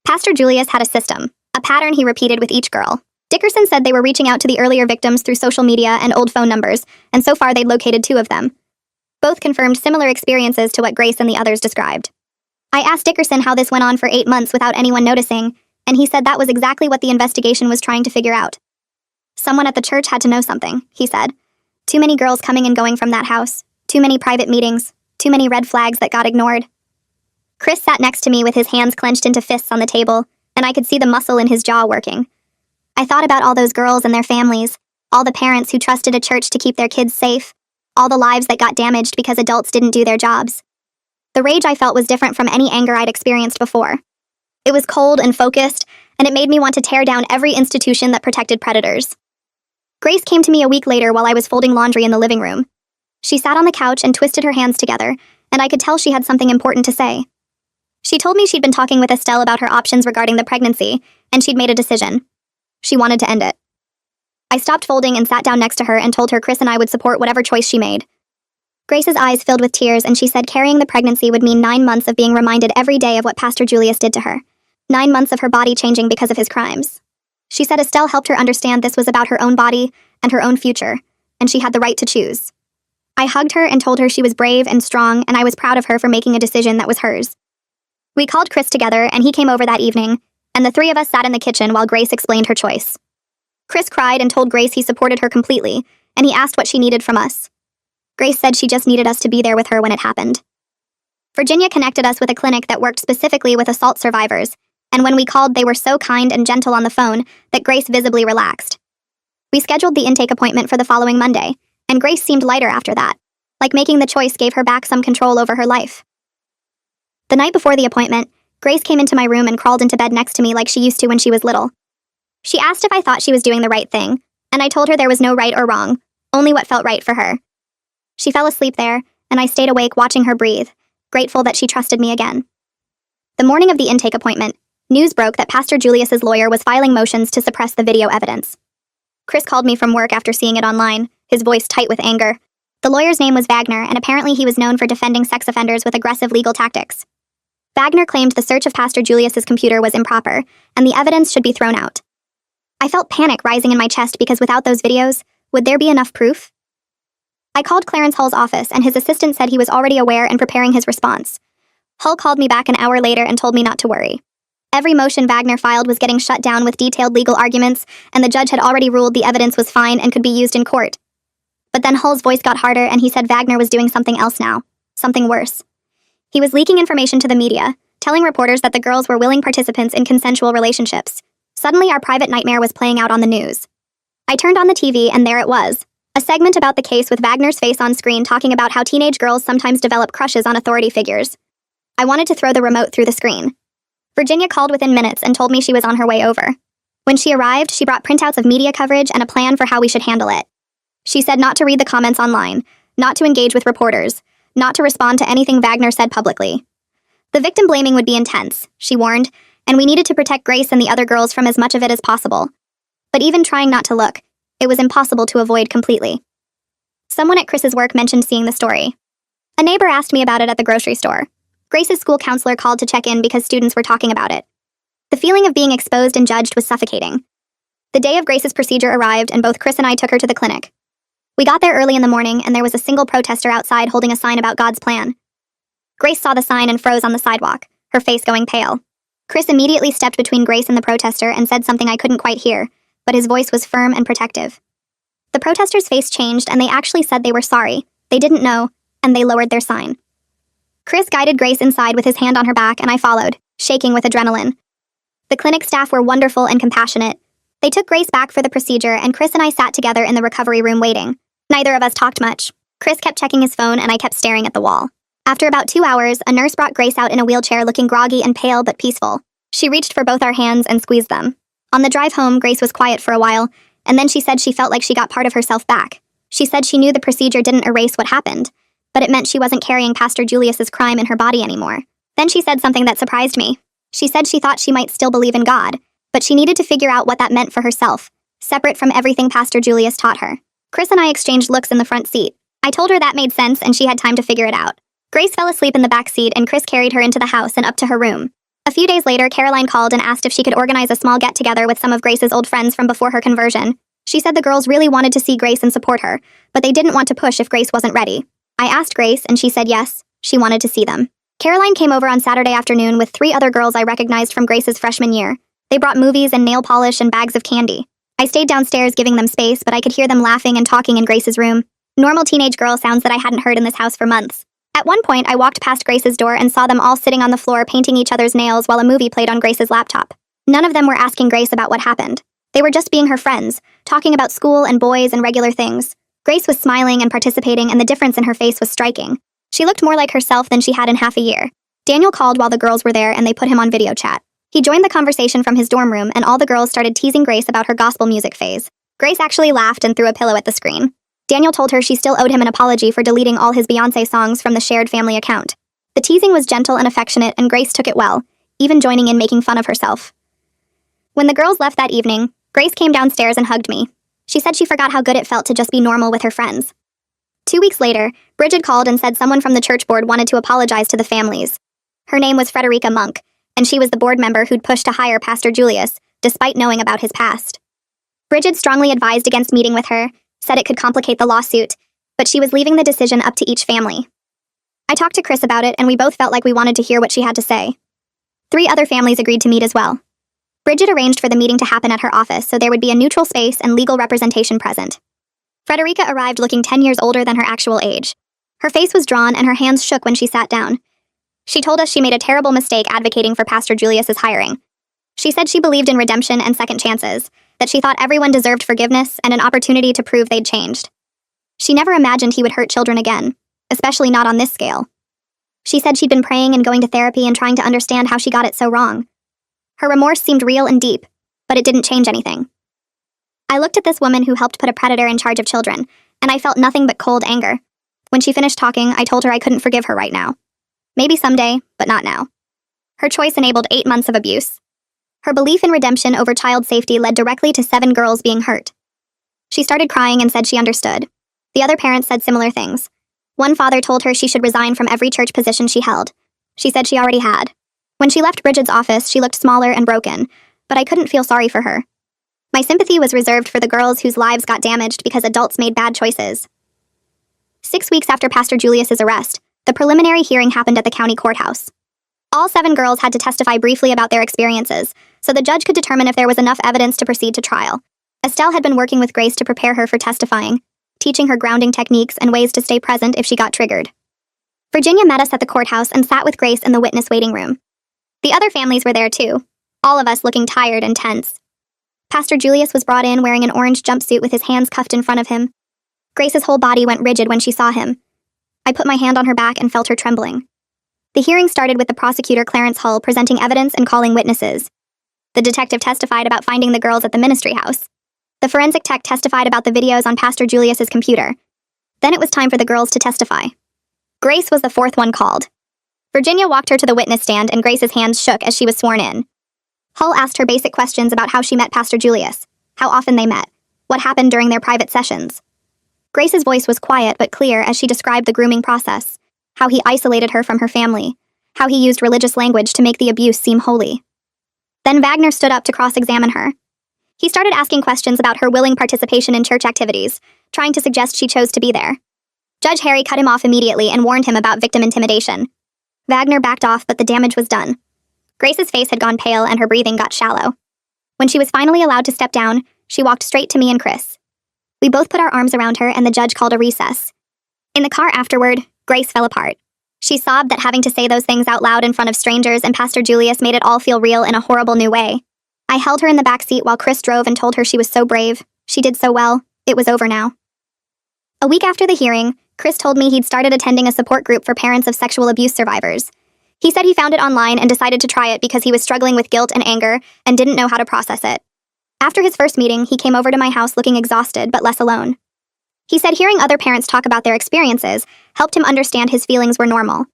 Pastor Julius had a system, a pattern he repeated with each girl. Dickerson said they were reaching out to the earlier victims through social media and old phone numbers, and so far they'd located 2 of them. Both confirmed similar experiences to what Grace and the others described. I asked Dickerson how this went on for 8 months without anyone noticing, and he said that was exactly what the investigation was trying to figure out. Someone at the church had to know something, he said. Too many girls coming and going from that house, too many private meetings, too many red flags that got ignored. Chris sat next to me with his hands clenched into fists on the table, and I could see the muscle in his jaw working. I thought about all those girls and their families, all the parents who trusted a church to keep their kids safe, all the lives that got damaged because adults didn't do their jobs. The rage I felt was different from any anger I'd experienced before. It was cold and focused, and it made me want to tear down every institution that protected predators. Grace came to me a week later while I was folding laundry in the living room. She sat on the couch and twisted her hands together, and I could tell she had something important to say. She told me she'd been talking with Estelle about her options regarding the pregnancy, and she'd made a decision. She wanted to end it. I stopped folding and sat down next to her and told her Chris and I would support whatever choice she made. Grace's eyes filled with tears, and she said carrying the pregnancy would mean 9 months of being reminded every day of what Pastor Julius did to her. 9 months of her body changing because of his crimes. She said Estelle helped her understand this was about her own body and her own future, and she had the right to choose. I hugged her and told her she was brave and strong, and I was proud of her for making a decision that was hers. We called Chris together, and he came over that evening, and the 3 of us sat in the kitchen while Grace explained her choice. Chris cried and told Grace he supported her completely, and he asked what she needed from us. Grace said she just needed us to be there with her when it happened. Virginia connected us with a clinic that worked specifically with assault survivors, and when we called, they were so kind and gentle on the phone that Grace visibly relaxed. We scheduled the intake appointment for the following Monday, and Grace seemed lighter after that, like making the choice gave her back some control over her life. The night before the appointment, Grace came into my room and crawled into bed next to me like she used to when she was little. She asked if I thought she was doing the right thing, and I told her there was no right or wrong, only what felt right for her. She fell asleep there, and I stayed awake watching her breathe, grateful that she trusted me again. The morning of the intake appointment, news broke that Pastor Julius's lawyer was filing motions to suppress the video evidence. Chris called me from work after seeing it online, his voice tight with anger. The lawyer's name was Wagner, and apparently he was known for defending sex offenders with aggressive legal tactics. Wagner claimed the search of Pastor Julius's computer was improper, and the evidence should be thrown out. I felt panic rising in my chest because without those videos, would there be enough proof? I called Clarence Hull's office, and his assistant said he was already aware and preparing his response. Hull called me back an hour later and told me not to worry. Every motion Wagner filed was getting shut down with detailed legal arguments, and the judge had already ruled the evidence was fine and could be used in court. But then Hull's voice got harder, and he said Wagner was doing something else now. Something worse. He was leaking information to the media, telling reporters that the girls were willing participants in consensual relationships. Suddenly, our private nightmare was playing out on the news. I turned on the TV, and there it was. A segment about the case with Wagner's face on screen talking about how teenage girls sometimes develop crushes on authority figures. I wanted to throw the remote through the screen. Virginia called within minutes and told me she was on her way over. When she arrived, she brought printouts of media coverage and a plan for how we should handle it. She said not to read the comments online, not to engage with reporters, not to respond to anything Wagner said publicly. The victim blaming would be intense, she warned, and we needed to protect Grace and the other girls from as much of it as possible. But even trying not to look, it was impossible to avoid completely. Someone at Chris's work mentioned seeing the story. A neighbor asked me about it at the grocery store. Grace's school counselor called to check in because students were talking about it. The feeling of being exposed and judged was suffocating. The day of Grace's procedure arrived, and both Chris and I took her to the clinic. We got there early in the morning, and there was a single protester outside holding a sign about God's plan. Grace saw the sign and froze on the sidewalk, her face going pale. Chris immediately stepped between Grace and the protester and said something I couldn't quite hear, but his voice was firm and protective. The protester's face changed, and they actually said they were sorry, they didn't know, and they lowered their sign. Chris guided Grace inside with his hand on her back, and I followed, shaking with adrenaline. The clinic staff were wonderful and compassionate, They took Grace back for the procedure, and Chris and I sat together in the recovery room waiting. Neither of us talked much. Chris kept checking his phone, and I kept staring at the wall. After about 2 hours, a nurse brought Grace out in a wheelchair looking groggy and pale but peaceful. She reached for both our hands and squeezed them. On the drive home, Grace was quiet for a while, and then she said she felt like she got part of herself back. She said she knew the procedure didn't erase what happened, but it meant she wasn't carrying Pastor Julius's crime in her body anymore. Then she said something that surprised me. She said she thought she might still believe in God, but she needed to figure out what that meant for herself, separate from everything Pastor Julius taught her. Chris and I exchanged looks in the front seat. I told her that made sense and she had time to figure it out. Grace fell asleep in the back seat and Chris carried her into the house and up to her room. A few days later, Caroline called and asked if she could organize a small get-together with some of Grace's old friends from before her conversion. She said the girls really wanted to see Grace and support her, but they didn't want to push if Grace wasn't ready. I asked Grace and she said yes, she wanted to see them. Caroline came over on Saturday afternoon with 3 other girls I recognized from Grace's freshman year. They brought movies and nail polish and bags of candy. I stayed downstairs giving them space, but I could hear them laughing and talking in Grace's room. Normal teenage girl sounds that I hadn't heard in this house for months. At one point, I walked past Grace's door and saw them all sitting on the floor painting each other's nails while a movie played on Grace's laptop. None of them were asking Grace about what happened. They were just being her friends, talking about school and boys and regular things. Grace was smiling and participating, and the difference in her face was striking. She looked more like herself than she had in half a year. Daniel called while the girls were there and they put him on video chat. He joined the conversation from his dorm room and all the girls started teasing Grace about her gospel music phase. Grace actually laughed and threw a pillow at the screen. Daniel told her she still owed him an apology for deleting all his Beyoncé songs from the shared family account. The teasing was gentle and affectionate and Grace took it well, even joining in making fun of herself. When the girls left that evening, Grace came downstairs and hugged me. She said she forgot how good it felt to just be normal with her friends. 2 weeks later, Bridget called and said someone from the church board wanted to apologize to the families. Her name was Frederica Monk, and she was the board member who'd pushed to hire Pastor Julius, despite knowing about his past. Bridget strongly advised against meeting with her, said it could complicate the lawsuit, but she was leaving the decision up to each family. I talked to Chris about it, and we both felt like we wanted to hear what she had to say. 3 other families agreed to meet as well. Bridget arranged for the meeting to happen at her office so there would be a neutral space and legal representation present. Frederica arrived looking 10 years older than her actual age. Her face was drawn and her hands shook when she sat down. She told us she made a terrible mistake advocating for Pastor Julius's hiring. She said she believed in redemption and second chances, that she thought everyone deserved forgiveness and an opportunity to prove they'd changed. She never imagined he would hurt children again, especially not on this scale. She said she'd been praying and going to therapy and trying to understand how she got it so wrong. Her remorse seemed real and deep, but it didn't change anything. I looked at this woman who helped put a predator in charge of children, and I felt nothing but cold anger. When she finished talking, I told her I couldn't forgive her right now. Maybe someday, but not now. Her choice enabled 8 months of abuse. Her belief in redemption over child safety led directly to 7 girls being hurt. She started crying and said she understood. The other parents said similar things. One father told her she should resign from every church position she held. She said she already had. When she left Bridget's office, she looked smaller and broken, but I couldn't feel sorry for her. My sympathy was reserved for the girls whose lives got damaged because adults made bad choices. 6 weeks after Pastor Julius's arrest, the preliminary hearing happened at the county courthouse. All 7 girls had to testify briefly about their experiences, so the judge could determine if there was enough evidence to proceed to trial. Estelle had been working with Grace to prepare her for testifying, teaching her grounding techniques and ways to stay present if she got triggered. Virginia met us at the courthouse and sat with Grace in the witness waiting room. The other families were there too, all of us looking tired and tense. Pastor Julius was brought in wearing an orange jumpsuit with his hands cuffed in front of him. Grace's whole body went rigid when she saw him. I put my hand on her back and felt her trembling. The hearing started with the prosecutor Clarence Hull presenting evidence and calling witnesses. The detective testified about finding the girls at the ministry house. The forensic tech testified about the videos on Pastor Julius's computer. Then it was time for the girls to testify. Grace was the 4th one called. Virginia walked her to the witness stand and Grace's hands shook as she was sworn in. Hull asked her basic questions about how she met Pastor Julius, how often they met, what happened during their private sessions. Grace's voice was quiet but clear as she described the grooming process, how he isolated her from her family, how he used religious language to make the abuse seem holy. Then Wagner stood up to cross-examine her. He started asking questions about her willing participation in church activities, trying to suggest she chose to be there. Judge Harry cut him off immediately and warned him about victim intimidation. Wagner backed off, but the damage was done. Grace's face had gone pale and her breathing got shallow. When she was finally allowed to step down, she walked straight to me and Chris. We both put our arms around her and the judge called a recess. In the car afterward, Grace fell apart. She sobbed that having to say those things out loud in front of strangers and Pastor Julius made it all feel real in a horrible new way. I held her in the back seat while Chris drove and told her she was so brave. She did so well. It was over now. A week after the hearing, Chris told me he'd started attending a support group for parents of sexual abuse survivors. He said he found it online and decided to try it because he was struggling with guilt and anger and didn't know how to process it. After his first meeting, he came over to my house looking exhausted but less alone. He said hearing other parents talk about their experiences helped him understand his feelings were normal.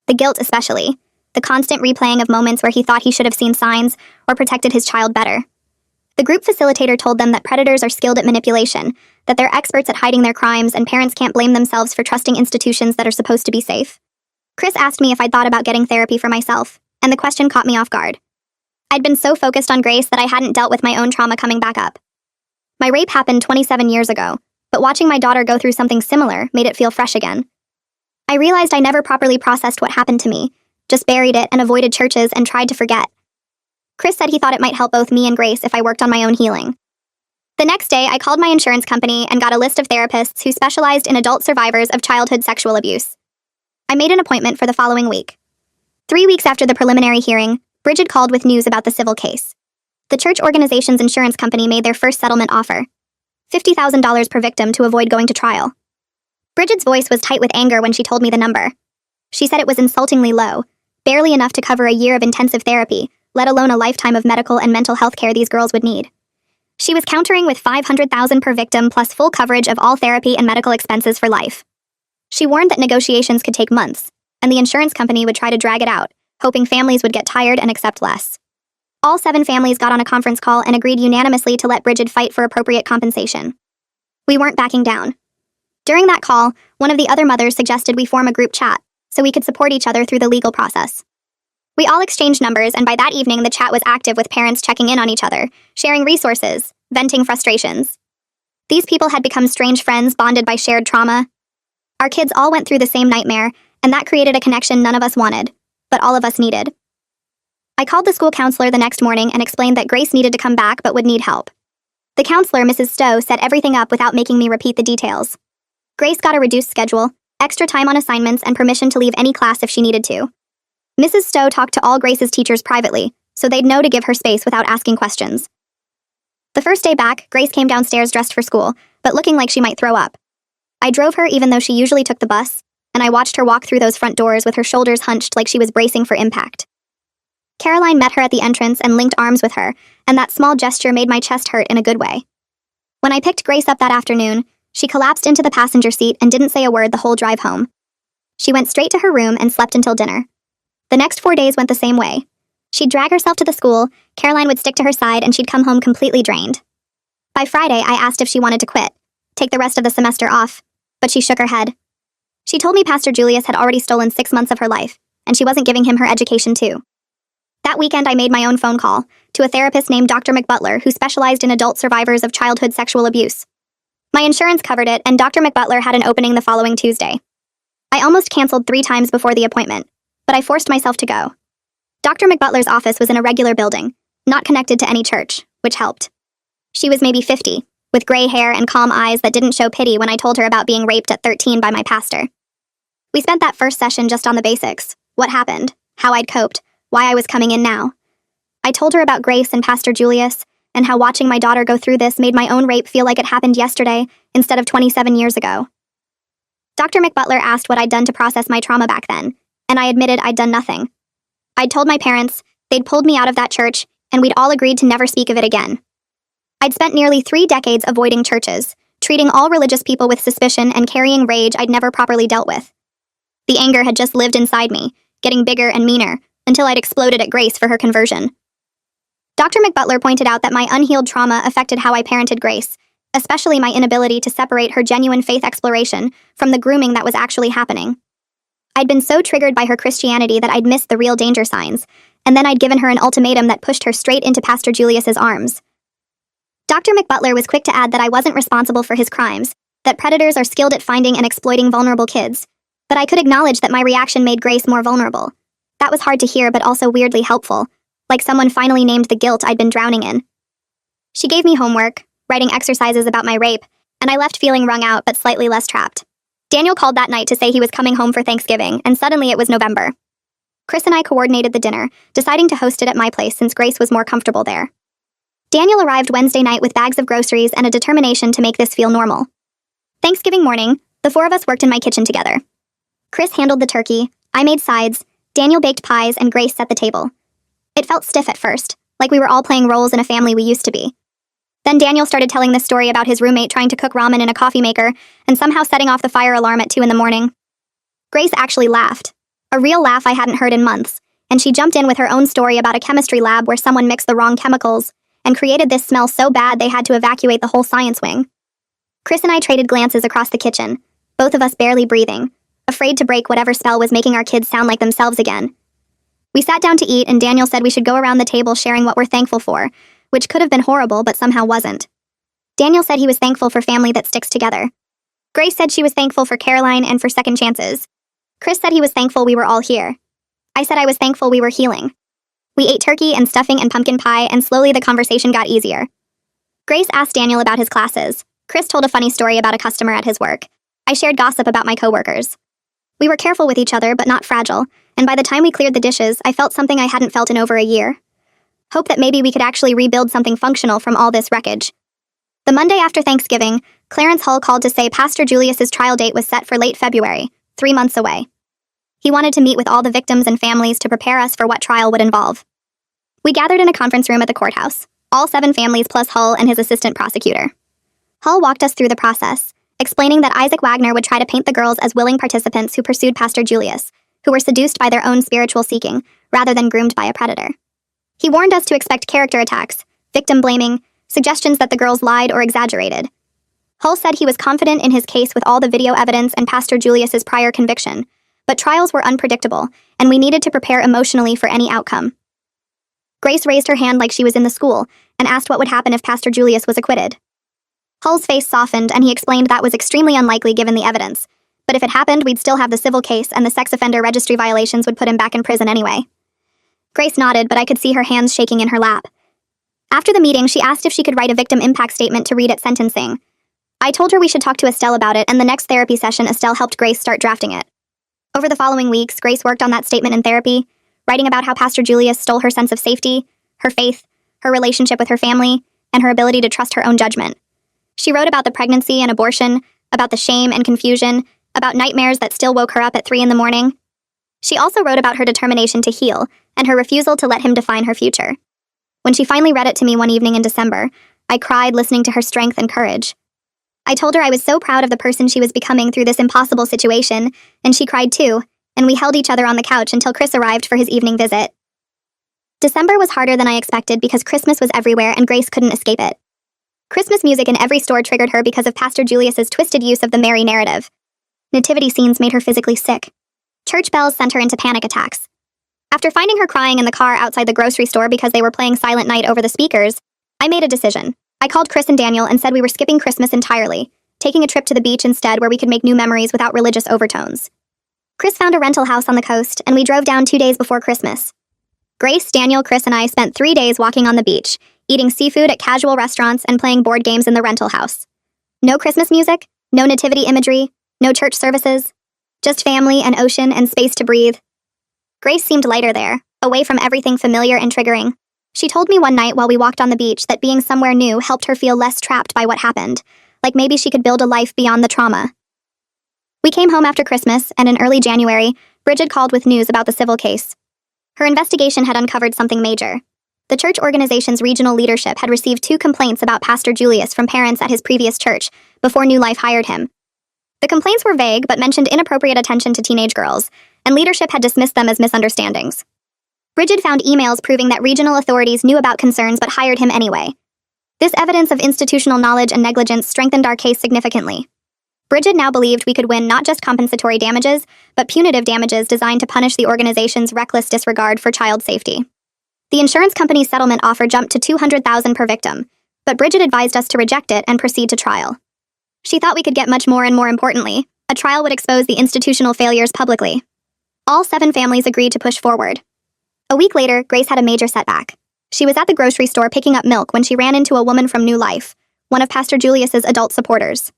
The guilt especially. The constant replaying of moments where he thought he should have seen signs or protected his child better. The group facilitator told them that predators are skilled at manipulation, that they're experts at hiding their crimes, and parents can't blame themselves for trusting institutions that are supposed to be safe. Chris asked me if I'd thought about getting therapy for myself, and the question caught me off guard. I'd been so focused on Grace that I hadn't dealt with my own trauma coming back up. My rape happened 27 years ago, but watching my daughter go through something similar made it feel fresh again. I realized I never properly processed what happened to me, just buried it and avoided churches and tried to forget. Chris said he thought it might help both me and Grace if I worked on my own healing. The next day, I called my insurance company and got a list of therapists who specialized in adult survivors of childhood sexual abuse. I made an appointment for the following week. 3 weeks after the preliminary hearing, Bridget called with news about the civil case. The church organization's insurance company made their first settlement offer, $50,000 per victim to avoid going to trial. Bridget's voice was tight with anger when she told me the number. She said it was insultingly low, barely enough to cover a year of intensive therapy, let alone a lifetime of medical and mental health care these girls would need. She was countering with $500,000 per victim plus full coverage of all therapy and medical expenses for life. She warned that negotiations could take months, and the insurance company would try to drag it out, hoping families would get tired and accept less. All 7 families got on a conference call and agreed unanimously to let Bridget fight for appropriate compensation. We weren't backing down. During that call, one of the other mothers suggested we form a group chat, so we could support each other through the legal process. We all exchanged numbers, and by that evening the chat was active with parents checking in on each other, sharing resources, venting frustrations. These people had become strange friends bonded by shared trauma. Our kids all went through the same nightmare, and that created a connection none of us wanted, but all of us needed. I called the school counselor the next morning and explained that Grace needed to come back but would need help. The counselor, Mrs. Stowe, set everything up without making me repeat the details. Grace got a reduced schedule, extra time on assignments, and permission to leave any class if she needed to. Mrs. Stowe talked to all Grace's teachers privately, so they'd know to give her space without asking questions. The first day back, Grace came downstairs dressed for school, but looking like she might throw up. I drove her even though she usually took the bus, and I watched her walk through those front doors with her shoulders hunched like she was bracing for impact. Caroline met her at the entrance and linked arms with her, and that small gesture made my chest hurt in a good way. When I picked Grace up that afternoon, she collapsed into the passenger seat and didn't say a word the whole drive home. She went straight to her room and slept until dinner. The next 4 days went the same way. She'd drag herself to the school, Caroline would stick to her side, and she'd come home completely drained. By Friday, I asked if she wanted to quit, take the rest of the semester off, but she shook her head. She told me Pastor Julius had already stolen 6 months of her life, and she wasn't giving him her education too. That weekend, I made my own phone call to a therapist named Dr. McButler, who specialized in adult survivors of childhood sexual abuse. My insurance covered it, and Dr. McButler had an opening the following Tuesday. I almost canceled 3 times before the appointment, but I forced myself to go. Dr. McButler's office was in a regular building, not connected to any church, which helped. She was maybe 50, with gray hair and calm eyes that didn't show pity when I told her about being raped at 13 by my pastor. We spent that first session just on the basics: what happened, how I'd coped, why I was coming in now. I told her about Grace and Pastor Julius, and how watching my daughter go through this made my own rape feel like it happened yesterday instead of 27 years ago. Dr. McButler asked what I'd done to process my trauma back then, and I admitted I'd done nothing. I'd told my parents, they'd pulled me out of that church, and we'd all agreed to never speak of it again. I'd spent nearly 3 decades avoiding churches, treating all religious people with suspicion and carrying rage I'd never properly dealt with. The anger had just lived inside me, getting bigger and meaner, until I'd exploded at Grace for her conversion. Dr. McButler pointed out that my unhealed trauma affected how I parented Grace, especially my inability to separate her genuine faith exploration from the grooming that was actually happening. I'd been so triggered by her Christianity that I'd missed the real danger signs, and then I'd given her an ultimatum that pushed her straight into Pastor Julius's arms. Dr. McButler was quick to add that I wasn't responsible for his crimes, that predators are skilled at finding and exploiting vulnerable kids, but I could acknowledge that my reaction made Grace more vulnerable. That was hard to hear but also weirdly helpful, like someone finally named the guilt I'd been drowning in. She gave me homework, writing exercises about my rape, and I left feeling wrung out but slightly less trapped. Daniel called that night to say he was coming home for Thanksgiving, and suddenly it was November. Chris and I coordinated the dinner, deciding to host it at my place since Grace was more comfortable there. Daniel arrived Wednesday night with bags of groceries and a determination to make this feel normal. Thanksgiving morning, the four of us worked in my kitchen together. Chris handled the turkey, I made sides, Daniel baked pies, and Grace set the table. It felt stiff at first, like we were all playing roles in a family we used to be. Then Daniel started telling this story about his roommate trying to cook ramen in a coffee maker and somehow setting off the fire alarm at 2 a.m. Grace actually laughed. A real laugh I hadn't heard in months, and she jumped in with her own story about a chemistry lab where someone mixed the wrong chemicals and created this smell so bad they had to evacuate the whole science wing. Chris and I traded glances across the kitchen, both of us barely breathing, afraid to break whatever spell was making our kids sound like themselves again. We sat down to eat, and Daniel said we should go around the table sharing what we're thankful for, which could have been horrible but somehow wasn't. Daniel said he was thankful for family that sticks together. Grace said she was thankful for Caroline and for second chances. Chris said he was thankful we were all here. I said I was thankful we were healing. We ate turkey and stuffing and pumpkin pie, and slowly the conversation got easier. Grace asked Daniel about his classes. Chris told a funny story about a customer at his work. I shared gossip about my coworkers. We were careful with each other, but not fragile, and by the time we cleared the dishes, I felt something I hadn't felt in over a year. Hope that maybe we could actually rebuild something functional from all this wreckage. The Monday after Thanksgiving, Clarence Hull called to say Pastor Julius's trial date was set for late February, 3 months away. He wanted to meet with all the victims and families to prepare us for what trial would involve. We gathered in a conference room at the courthouse, all 7 families plus Hull and his assistant prosecutor. Hull walked us through the process, explaining that Isaac Wagner would try to paint the girls as willing participants who pursued Pastor Julius, who were seduced by their own spiritual seeking, rather than groomed by a predator. He warned us to expect character attacks, victim blaming, suggestions that the girls lied or exaggerated. Hull said he was confident in his case with all the video evidence and Pastor Julius's prior conviction, but trials were unpredictable, and we needed to prepare emotionally for any outcome. Grace raised her hand like she was in the school and asked what would happen if Pastor Julius was acquitted. Hull's face softened, and he explained that was extremely unlikely given the evidence, but if it happened, we'd still have the civil case and the sex offender registry violations would put him back in prison anyway. Grace nodded, but I could see her hands shaking in her lap. After the meeting, she asked if she could write a victim impact statement to read at sentencing. I told her we should talk to Estelle about it, and the next therapy session, Estelle helped Grace start drafting it. Over the following weeks, Grace worked on that statement in therapy, writing about how Pastor Julius stole her sense of safety, her faith, her relationship with her family, and her ability to trust her own judgment. She wrote about the pregnancy and abortion, about the shame and confusion, about nightmares that still woke her up at 3 a.m. She also wrote about her determination to heal and her refusal to let him define her future. When she finally read it to me one evening in December, I cried listening to her strength and courage. I told her I was so proud of the person she was becoming through this impossible situation, and she cried too, and we held each other on the couch until Chris arrived for his evening visit. December was harder than I expected because Christmas was everywhere and Grace couldn't escape it. Christmas music in every store triggered her because of Pastor Julius's twisted use of the Mary narrative. Nativity scenes made her physically sick. Church bells sent her into panic attacks. After finding her crying in the car outside the grocery store because they were playing Silent Night over the speakers, I made a decision. I called Chris and Daniel and said we were skipping Christmas entirely, taking a trip to the beach instead where we could make new memories without religious overtones. Chris found a rental house on the coast, and we drove down 2 days before Christmas. Grace, Daniel, Chris, and I spent 3 days walking on the beach, eating seafood at casual restaurants and playing board games in the rental house. No Christmas music, no nativity imagery, no church services, just family and ocean and space to breathe. Grace seemed lighter there, away from everything familiar and triggering. She told me one night while we walked on the beach that being somewhere new helped her feel less trapped by what happened, like maybe she could build a life beyond the trauma. We came home after Christmas, and in early January, Bridget called with news about the civil case. Her investigation had uncovered something major. The church organization's regional leadership had received 2 complaints about Pastor Julius from parents at his previous church before New Life hired him. The complaints were vague but mentioned inappropriate attention to teenage girls, and leadership had dismissed them as misunderstandings. Bridget found emails proving that regional authorities knew about concerns but hired him anyway. This evidence of institutional knowledge and negligence strengthened our case significantly. Bridget now believed we could win not just compensatory damages, but punitive damages designed to punish the organization's reckless disregard for child safety. The insurance company's settlement offer jumped to $200,000 per victim, but Bridget advised us to reject it and proceed to trial. She thought we could get much more, and more importantly, a trial would expose the institutional failures publicly. All 7 families agreed to push forward. A week later, Grace had a major setback. She was at the grocery store picking up milk when she ran into a woman from New Life, one of Pastor Julius's adult supporters.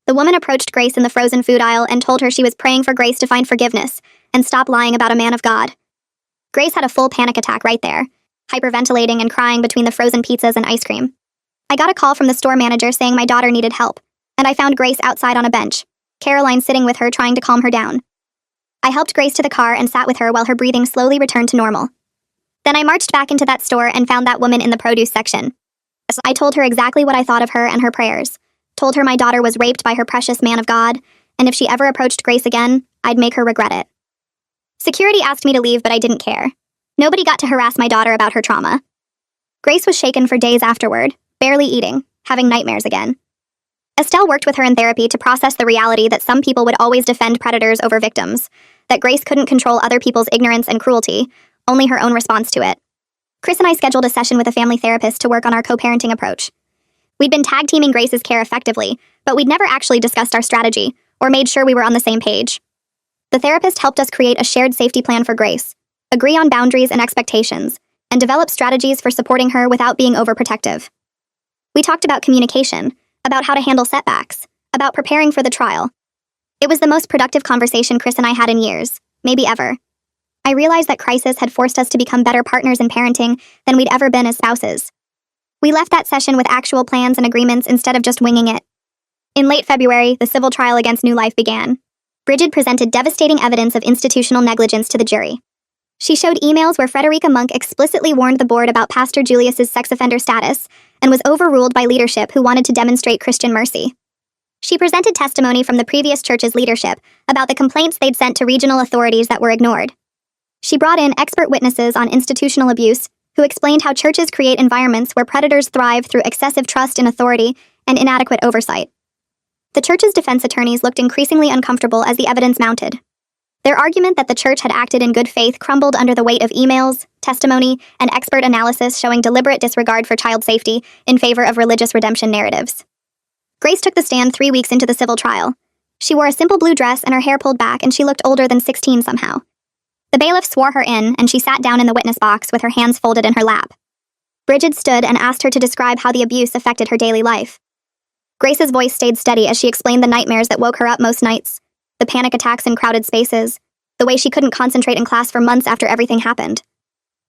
The woman approached Grace in the frozen food aisle and told her she was praying for Grace to find forgiveness and stop lying about a man of God. Grace had a full panic attack right there. hyperventilating and crying between the frozen pizzas and ice cream. I got a call from the store manager saying my daughter needed help, and I found Grace outside on a bench, Caroline sitting with her trying to calm her down. I helped Grace to the car and sat with her while her breathing slowly returned to normal. Then I marched back into that store and found that woman in the produce section. I told her exactly what I thought of her and her prayers, told her my daughter was raped by her precious man of God, and if she ever approached Grace again, I'd make her regret it. Security asked me to leave, but I didn't care. Nobody got to harass my daughter about her trauma. Grace was shaken for days afterward, barely eating, having nightmares again. Estelle worked with her in therapy to process the reality that some people would always defend predators over victims, that Grace couldn't control other people's ignorance and cruelty, only her own response to it. Chris and I scheduled a session with a family therapist to work on our co-parenting approach. We'd been tag-teaming Grace's care effectively, but we'd never actually discussed our strategy or made sure we were on the same page. The therapist helped us create a shared safety plan for Grace, agree on boundaries and expectations, and develop strategies for supporting her without being overprotective. We talked about communication, about how to handle setbacks, about preparing for the trial. It was the most productive conversation Chris and I had in years, maybe ever. I realized that crisis had forced us to become better partners in parenting than we'd ever been as spouses. We left that session with actual plans and agreements instead of just winging it. In late February, the civil trial against New Life began. Bridget presented devastating evidence of institutional negligence to the jury. She showed emails where Frederica Monk explicitly warned the board about Pastor Julius's sex offender status and was overruled by leadership who wanted to demonstrate Christian mercy. She presented testimony from the previous church's leadership about the complaints they'd sent to regional authorities that were ignored. She brought in expert witnesses on institutional abuse who explained how churches create environments where predators thrive through excessive trust in authority and inadequate oversight. The church's defense attorneys looked increasingly uncomfortable as the evidence mounted. Their argument that the church had acted in good faith crumbled under the weight of emails, testimony, and expert analysis showing deliberate disregard for child safety in favor of religious redemption narratives. Grace took the stand 3 weeks into the civil trial. She wore a simple blue dress and her hair pulled back, and she looked older than 16 somehow. The bailiff swore her in, and she sat down in the witness box with her hands folded in her lap. Bridget stood and asked her to describe how the abuse affected her daily life. Grace's voice stayed steady as she explained the nightmares that woke her up most nights, the panic attacks in crowded spaces, the way she couldn't concentrate in class for months after everything happened.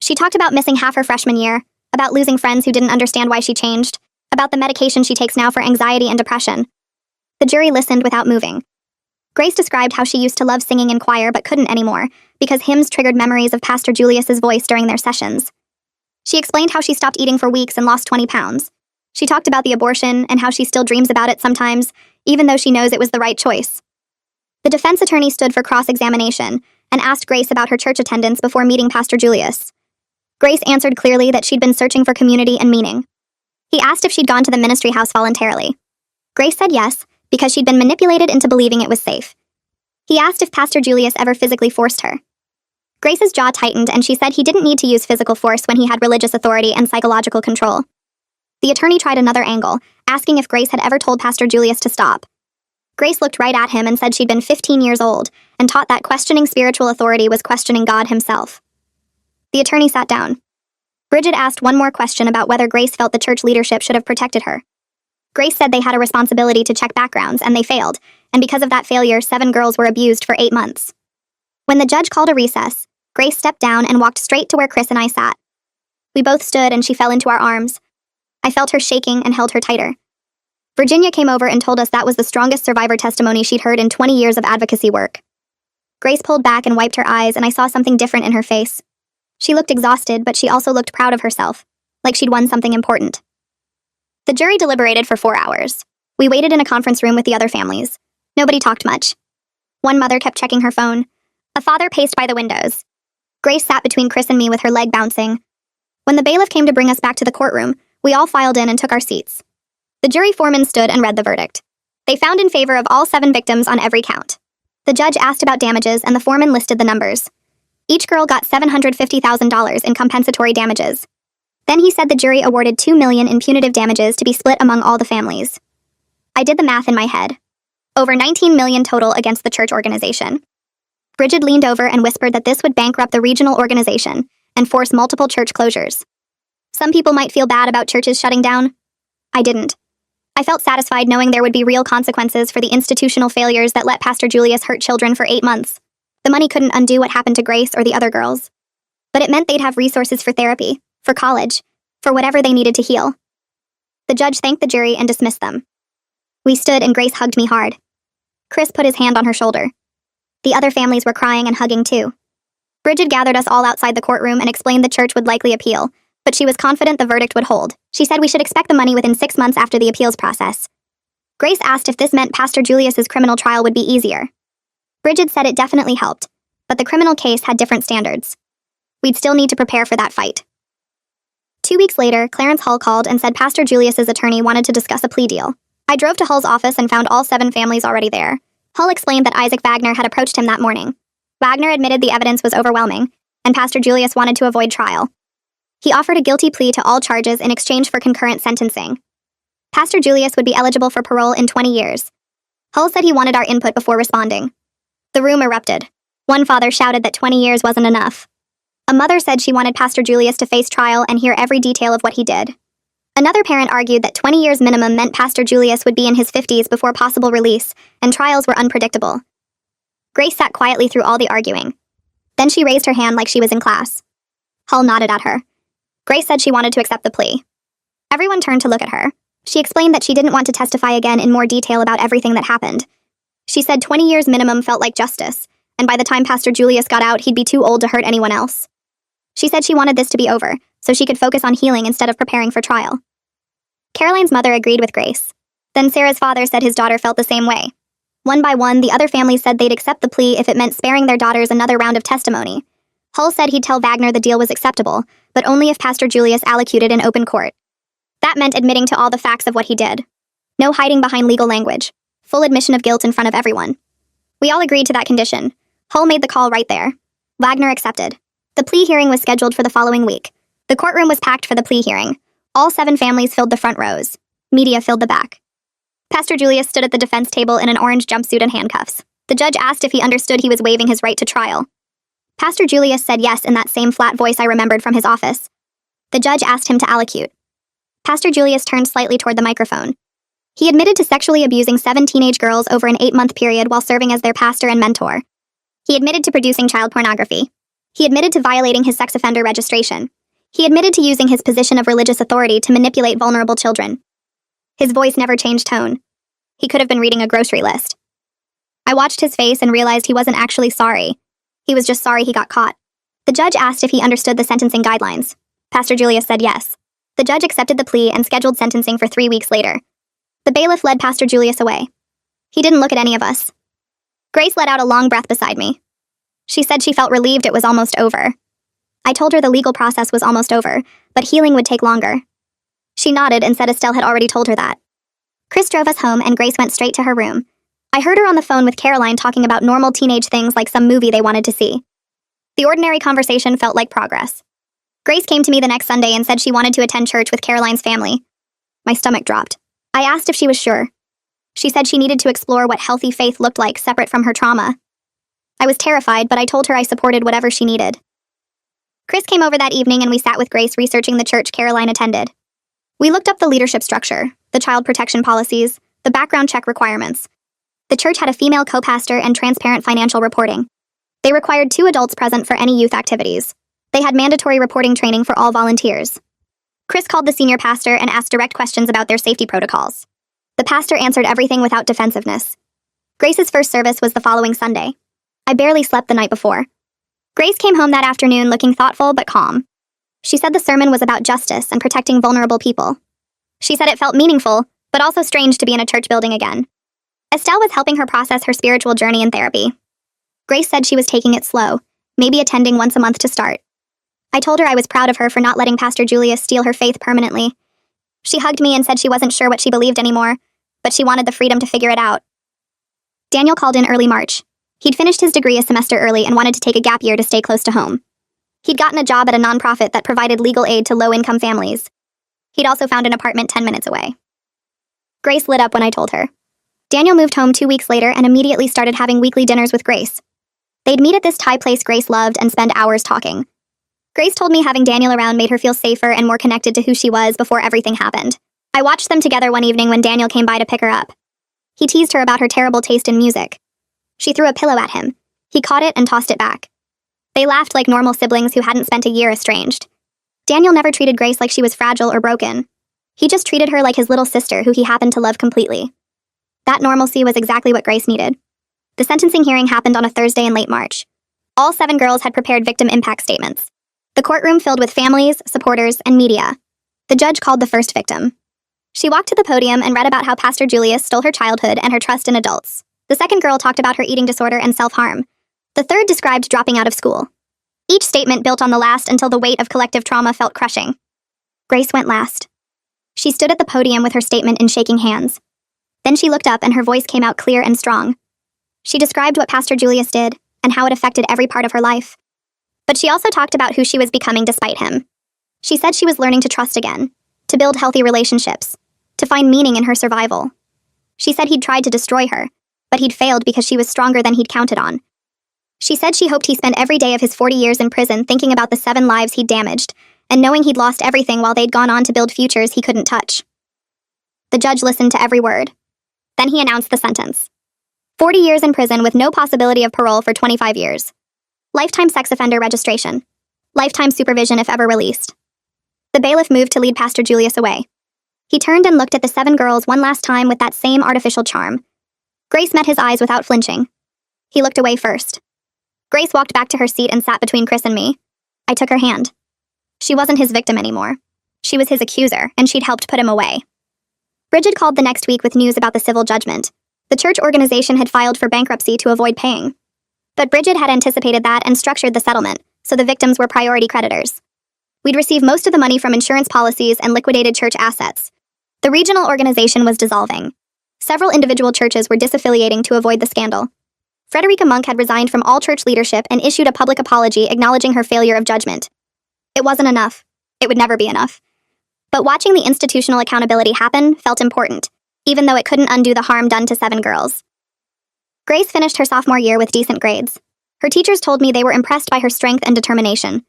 She talked about missing half her freshman year, about losing friends who didn't understand why she changed, about the medication she takes now for anxiety and depression. The jury listened without moving. Grace described how she used to love singing in choir but couldn't anymore, because hymns triggered memories of Pastor Julius's voice during their sessions. She explained how she stopped eating for weeks and lost 20 pounds. She talked about the abortion and how she still dreams about it sometimes, even though she knows it was the right choice. The defense attorney stood for cross-examination and asked Grace about her church attendance before meeting Pastor Julius. Grace answered clearly that she'd been searching for community and meaning. He asked if she'd gone to the ministry house voluntarily. Grace said yes, because she'd been manipulated into believing it was safe. He asked if Pastor Julius ever physically forced her. Grace's jaw tightened, and she said he didn't need to use physical force when he had religious authority and psychological control. The attorney tried another angle, asking if Grace had ever told Pastor Julius to stop. Grace looked right at him and said she'd been 15 years old and taught that questioning spiritual authority was questioning God himself. The attorney sat down. Bridget asked one more question about whether Grace felt the church leadership should have protected her. Grace said they had a responsibility to check backgrounds, and they failed, and because of that failure, 7 girls were abused for 8 months. When the judge called a recess, Grace stepped down and walked straight to where Chris and I sat. We both stood, and she fell into our arms. I felt her shaking and held her tighter. Virginia came over and told us that was the strongest survivor testimony she'd heard in 20 years of advocacy work. Grace pulled back and wiped her eyes, and I saw something different in her face. She looked exhausted, but she also looked proud of herself, like she'd won something important. The jury deliberated for 4 hours. We waited in a conference room with the other families. Nobody talked much. One mother kept checking her phone. A father paced by the windows. Grace sat between Chris and me with her leg bouncing. When the bailiff came to bring us back to the courtroom, we all filed in and took our seats. The jury foreman stood and read the verdict. They found in favor of all 7 victims on every count. The judge asked about damages, and the foreman listed the numbers. Each girl got $750,000 in compensatory damages. Then he said the jury awarded $2 million in punitive damages to be split among all the families. I did the math in my head. Over $19 million total against the church organization. Bridget leaned over and whispered that this would bankrupt the regional organization and force multiple church closures. Some people might feel bad about churches shutting down. I didn't. I felt satisfied knowing there would be real consequences for the institutional failures that let Pastor Julius hurt children for 8 months. The money couldn't undo what happened to Grace or the other girls. But it meant they'd have resources for therapy, for college, for whatever they needed to heal. The judge thanked the jury and dismissed them. We stood and Grace hugged me hard. Chris put his hand on her shoulder. The other families were crying and hugging too. Bridget gathered us all outside the courtroom and explained the church would likely appeal, but she was confident the verdict would hold. She said we should expect the money within 6 months after the appeals process. Grace asked if this meant Pastor Julius's criminal trial would be easier. Bridget said it definitely helped, but the criminal case had different standards. We'd still need to prepare for that fight. 2 weeks later, Clarence Hull called and said Pastor Julius's attorney wanted to discuss a plea deal. I drove to Hull's office and found all 7 families already there. Hull explained that Isaac Wagner had approached him that morning. Wagner admitted the evidence was overwhelming, and Pastor Julius wanted to avoid trial. He offered a guilty plea to all charges in exchange for concurrent sentencing. Pastor Julius would be eligible for parole in 20 years. Hull said he wanted our input before responding. The room erupted. One father shouted that 20 years wasn't enough. A mother said she wanted Pastor Julius to face trial and hear every detail of what he did. Another parent argued that 20 years minimum meant Pastor Julius would be in his 50s before possible release, and trials were unpredictable. Grace sat quietly through all the arguing. Then she raised her hand like she was in class. Hull nodded at her. Grace said she wanted to accept the plea. Everyone turned to look at her. She explained that she didn't want to testify again in more detail about everything that happened. She said 20 years minimum felt like justice, and by the time Pastor Julius got out, he'd be too old to hurt anyone else. She said she wanted this to be over, so she could focus on healing instead of preparing for trial. Caroline's mother agreed with Grace. Then Sarah's father said his daughter felt the same way. One by one, the other families said they'd accept the plea if it meant sparing their daughters another round of testimony. Hull said he'd tell Wagner the deal was acceptable, but only if Pastor Julius allocuted in open court. That meant admitting to all the facts of what he did. No hiding behind legal language. Full admission of guilt in front of everyone. We all agreed to that condition. Hull made the call right there. Wagner accepted. The plea hearing was scheduled for the following week. The courtroom was packed for the plea hearing. All 7 families filled the front rows. Media filled the back. Pastor Julius stood at the defense table in an orange jumpsuit and handcuffs. The judge asked if he understood he was waiving his right to trial. Pastor Julius said yes in that same flat voice I remembered from his office. The judge asked him to allocute. Pastor Julius turned slightly toward the microphone. He admitted to sexually abusing 7 teenage girls over an 8-month period while serving as their pastor and mentor. He admitted to producing child pornography. He admitted to violating his sex offender registration. He admitted to using his position of religious authority to manipulate vulnerable children. His voice never changed tone. He could have been reading a grocery list. I watched his face and realized he wasn't actually sorry. He was just sorry he got caught. The judge asked if he understood the sentencing guidelines. Pastor Julius said yes. The judge accepted the plea and scheduled sentencing for 3 weeks later. The bailiff led Pastor Julius away. He didn't look at any of us. Grace let out a long breath beside me. She said she felt relieved it was almost over. I told her the legal process was almost over, but healing would take longer. She nodded and said Estelle had already told her that. Chris drove us home and Grace went straight to her room. I heard her on the phone with Caroline talking about normal teenage things like some movie they wanted to see. The ordinary conversation felt like progress. Grace came to me the next Sunday and said she wanted to attend church with Caroline's family. My stomach dropped. I asked if she was sure. She said she needed to explore what healthy faith looked like separate from her trauma. I was terrified, but I told her I supported whatever she needed. Chris came over that evening and we sat with Grace researching the church Caroline attended. We looked up the leadership structure, the child protection policies, the background check requirements. The church had a female co-pastor and transparent financial reporting. They required 2 adults present for any youth activities. They had mandatory reporting training for all volunteers. Chris called the senior pastor and asked direct questions about their safety protocols. The pastor answered everything without defensiveness. Grace's first service was the following Sunday. I barely slept the night before. Grace came home that afternoon looking thoughtful but calm. She said the sermon was about justice and protecting vulnerable people. She said it felt meaningful, but also strange to be in a church building again. Estelle was helping her process her spiritual journey in therapy. Grace said she was taking it slow, maybe attending once a month to start. I told her I was proud of her for not letting Pastor Julius steal her faith permanently. She hugged me and said she wasn't sure what she believed anymore, but she wanted the freedom to figure it out. Daniel called in early March. He'd finished his degree a semester early and wanted to take a gap year to stay close to home. He'd gotten a job at a nonprofit that provided legal aid to low-income families. He'd also found an apartment 10 minutes away. Grace lit up when I told her. Daniel moved home 2 weeks later and immediately started having weekly dinners with Grace. They'd meet at this Thai place Grace loved and spend hours talking. Grace told me having Daniel around made her feel safer and more connected to who she was before everything happened. I watched them together one evening when Daniel came by to pick her up. He teased her about her terrible taste in music. She threw a pillow at him. He caught it and tossed it back. They laughed like normal siblings who hadn't spent a year estranged. Daniel never treated Grace like she was fragile or broken. He just treated her like his little sister who he happened to love completely. That normalcy was exactly what Grace needed. The sentencing hearing happened on a Thursday in late March. All 7 girls had prepared victim impact statements. The courtroom filled with families, supporters, and media. The judge called the first victim. She walked to the podium and read about how Pastor Julius stole her childhood and her trust in adults. The second girl talked about her eating disorder and self-harm. The third described dropping out of school. Each statement built on the last until the weight of collective trauma felt crushing. Grace went last. She stood at the podium with her statement in shaking hands. Then she looked up and her voice came out clear and strong. She described what Pastor Julius did and how it affected every part of her life. But she also talked about who she was becoming despite him. She said she was learning to trust again, to build healthy relationships, to find meaning in her survival. She said he'd tried to destroy her, but he'd failed because she was stronger than he'd counted on. She said she hoped he spent every day of his 40 years in prison thinking about the 7 lives he'd damaged, and knowing he'd lost everything while they'd gone on to build futures he couldn't touch. The judge listened to every word. Then he announced the sentence. 40 years in prison with no possibility of parole for 25 years. Lifetime sex offender registration. Lifetime supervision if ever released. The bailiff moved to lead Pastor Julius away. He turned and looked at the 7 girls one last time with that same artificial charm. Grace met his eyes without flinching. He looked away first. Grace walked back to her seat and sat between Chris and me. I took her hand. She wasn't his victim anymore. She was his accuser, and she'd helped put him away. Bridget called the next week with news about the civil judgment. The church organization had filed for bankruptcy to avoid paying. But Bridget had anticipated that and structured the settlement, so the victims were priority creditors. We'd receive most of the money from insurance policies and liquidated church assets. The regional organization was dissolving. Several individual churches were disaffiliating to avoid the scandal. Frederica Monk had resigned from all church leadership and issued a public apology acknowledging her failure of judgment. It wasn't enough. It would never be enough. But watching the institutional accountability happen felt important, even though it couldn't undo the harm done to 7 girls. Grace finished her sophomore year with decent grades. Her teachers told me they were impressed by her strength and determination.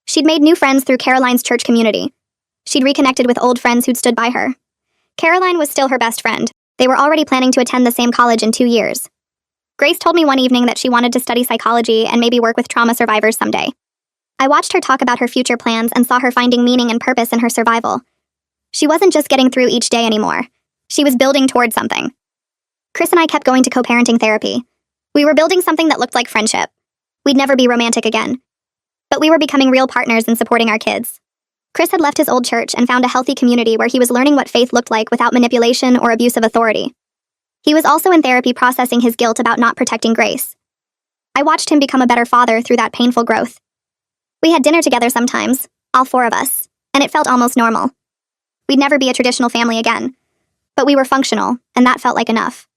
She'd made new friends through Caroline's church community. She'd reconnected with old friends who'd stood by her. Caroline was still her best friend. They were already planning to attend the same college in 2 years. Grace told me one evening that she wanted to study psychology and maybe work with trauma survivors someday. I watched her talk about her future plans and saw her finding meaning and purpose in her survival. She wasn't just getting through each day anymore. She was building toward something. Chris and I kept going to co-parenting therapy. We were building something that looked like friendship. We'd never be romantic again. But we were becoming real partners in supporting our kids. Chris had left his old church and found a healthy community where he was learning what faith looked like without manipulation or abuse of authority. He was also in therapy processing his guilt about not protecting Grace. I watched him become a better father through that painful growth. We had dinner together sometimes, all 4 of us, and it felt almost normal. We'd never be a traditional family again. But we were functional, and that felt like enough.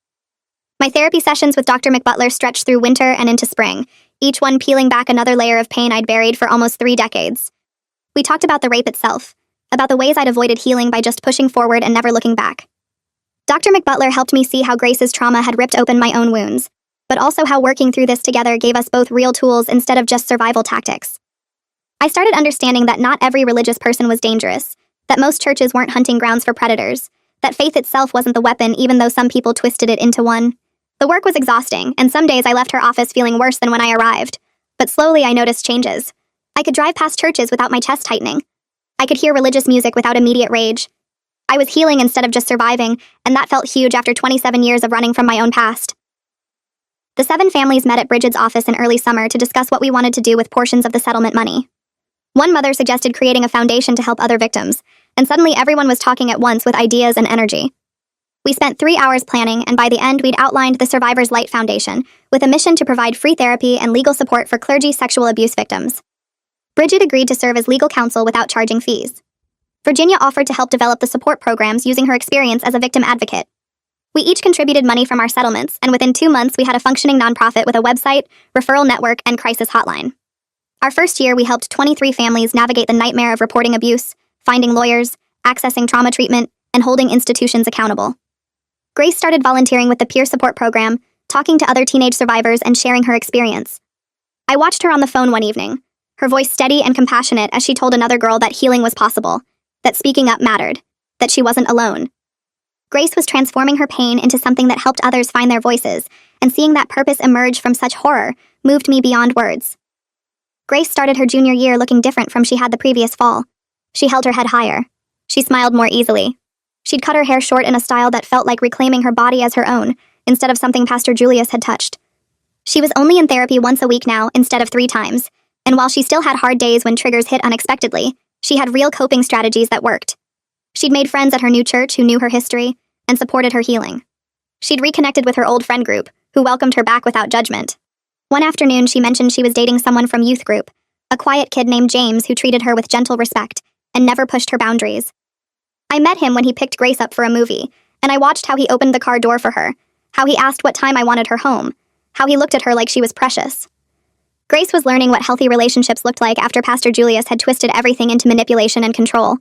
My therapy sessions with Dr. McButler stretched through winter and into spring, each one peeling back another layer of pain I'd buried for almost 3 decades. We talked about the rape itself, about the ways I'd avoided healing by just pushing forward and never looking back. Dr. McButler helped me see how Grace's trauma had ripped open my own wounds, but also how working through this together gave us both real tools instead of just survival tactics. I started understanding that not every religious person was dangerous, that most churches weren't hunting grounds for predators, that faith itself wasn't the weapon even though some people twisted it into one. The work was exhausting, and some days I left her office feeling worse than when I arrived. But slowly I noticed changes. I could drive past churches without my chest tightening. I could hear religious music without immediate rage. I was healing instead of just surviving, and that felt huge after 27 years of running from my own past. The 7 families met at Bridget's office in early summer to discuss what we wanted to do with portions of the settlement money. One mother suggested creating a foundation to help other victims, and suddenly everyone was talking at once with ideas and energy. We spent 3 hours planning, and by the end we'd outlined the Survivors Light Foundation, with a mission to provide free therapy and legal support for clergy sexual abuse victims. Bridget agreed to serve as legal counsel without charging fees. Virginia offered to help develop the support programs using her experience as a victim advocate. We each contributed money from our settlements, and within 2 months we had a functioning nonprofit with a website, referral network, and crisis hotline. Our first year, we helped 23 families navigate the nightmare of reporting abuse, finding lawyers, accessing trauma treatment, and holding institutions accountable. Grace started volunteering with the peer support program, talking to other teenage survivors and sharing her experience. I watched her on the phone one evening, her voice steady and compassionate as she told another girl that healing was possible, that speaking up mattered, that she wasn't alone. Grace was transforming her pain into something that helped others find their voices, and seeing that purpose emerge from such horror moved me beyond words. Grace started her junior year looking different from she had the previous fall. She held her head higher. She smiled more easily. She'd cut her hair short in a style that felt like reclaiming her body as her own, instead of something Pastor Julius had touched. She was only in therapy once a week now, instead of 3 times, and while she still had hard days when triggers hit unexpectedly, she had real coping strategies that worked. She'd made friends at her new church who knew her history and supported her healing. She'd reconnected with her old friend group, who welcomed her back without judgment. One afternoon, she mentioned she was dating someone from youth group, a quiet kid named James who treated her with gentle respect and never pushed her boundaries. I met him when he picked Grace up for a movie, and I watched how he opened the car door for her, how he asked what time I wanted her home, how he looked at her like she was precious. Grace was learning what healthy relationships looked like after Pastor Julius had twisted everything into manipulation and control.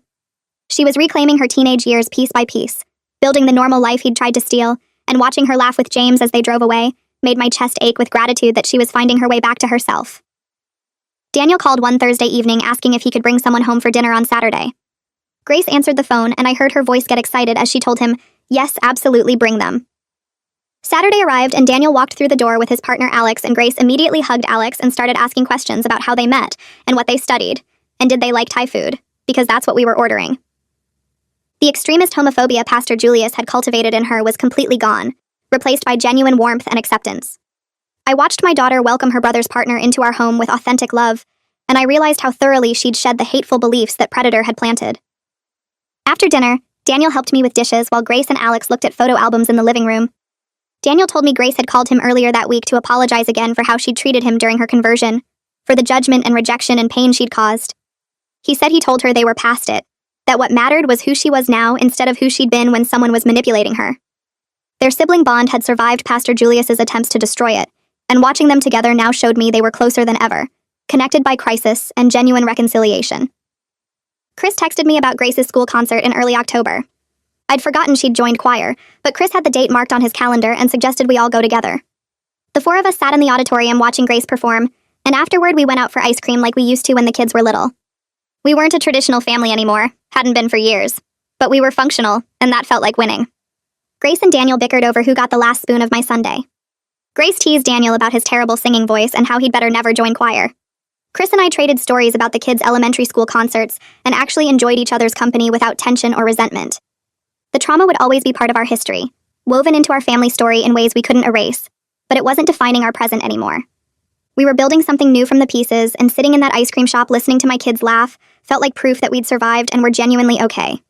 She was reclaiming her teenage years piece by piece, building the normal life he'd tried to steal, and watching her laugh with James as they drove away made my chest ache with gratitude that she was finding her way back to herself. Daniel called one Thursday evening asking if he could bring someone home for dinner on Saturday. Grace answered the phone, and I heard her voice get excited as she told him, "Yes, absolutely, bring them." Saturday arrived, and Daniel walked through the door with his partner Alex, and Grace immediately hugged Alex and started asking questions about how they met and what they studied, and did they like Thai food, because that's what we were ordering. The extremist homophobia Pastor Julius had cultivated in her was completely gone, replaced by genuine warmth and acceptance. I watched my daughter welcome her brother's partner into our home with authentic love, and I realized how thoroughly she'd shed the hateful beliefs that Predator had planted. After dinner, Daniel helped me with dishes while Grace and Alex looked at photo albums in the living room. Daniel told me Grace had called him earlier that week to apologize again for how she'd treated him during her conversion, for the judgment and rejection and pain she'd caused. He said he told her they were past it, that what mattered was who she was now instead of who she'd been when someone was manipulating her. Their sibling bond had survived Pastor Julius's attempts to destroy it, and watching them together now showed me they were closer than ever, connected by crisis and genuine reconciliation. Chris texted me about Grace's school concert in early October. I'd forgotten she'd joined choir, but Chris had the date marked on his calendar and suggested we all go together. The 4 of us sat in the auditorium watching Grace perform, and afterward we went out for ice cream like we used to when the kids were little. We weren't a traditional family anymore, hadn't been for years, but we were functional, and that felt like winning. Grace and Daniel bickered over who got the last spoon of my sundae. Grace teased Daniel about his terrible singing voice and how he'd better never join choir. Chris and I traded stories about the kids' elementary school concerts and actually enjoyed each other's company without tension or resentment. The trauma would always be part of our history, woven into our family story in ways we couldn't erase, but it wasn't defining our present anymore. We were building something new from the pieces, and sitting in that ice cream shop listening to my kids laugh felt like proof that we'd survived and were genuinely okay.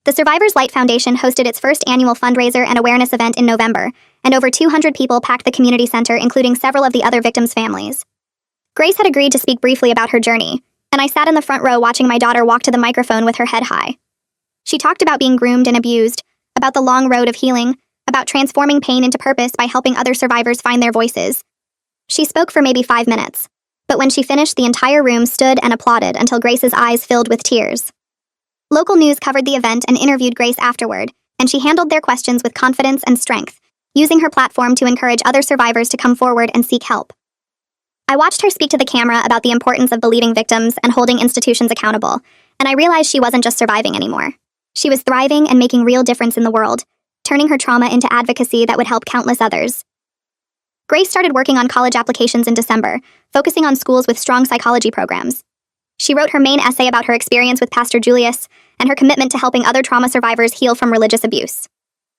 The Survivors Light Foundation hosted its first annual fundraiser and awareness event in November, and over 200 people packed the community center, including several of the other victims' families. Grace had agreed to speak briefly about her journey, and I sat in the front row watching my daughter walk to the microphone with her head high. She talked about being groomed and abused, about the long road of healing, about transforming pain into purpose by helping other survivors find their voices. She spoke for maybe 5 minutes, but when she finished, the entire room stood and applauded until Grace's eyes filled with tears. Local news covered the event and interviewed Grace afterward, and she handled their questions with confidence and strength, using her platform to encourage other survivors to come forward and seek help. I watched her speak to the camera about the importance of believing victims and holding institutions accountable, and I realized she wasn't just surviving anymore. She was thriving and making real difference in the world, turning her trauma into advocacy that would help countless others. Grace started working on college applications in December, focusing on schools with strong psychology programs. She wrote her main essay about her experience with Pastor Julius and her commitment to helping other trauma survivors heal from religious abuse.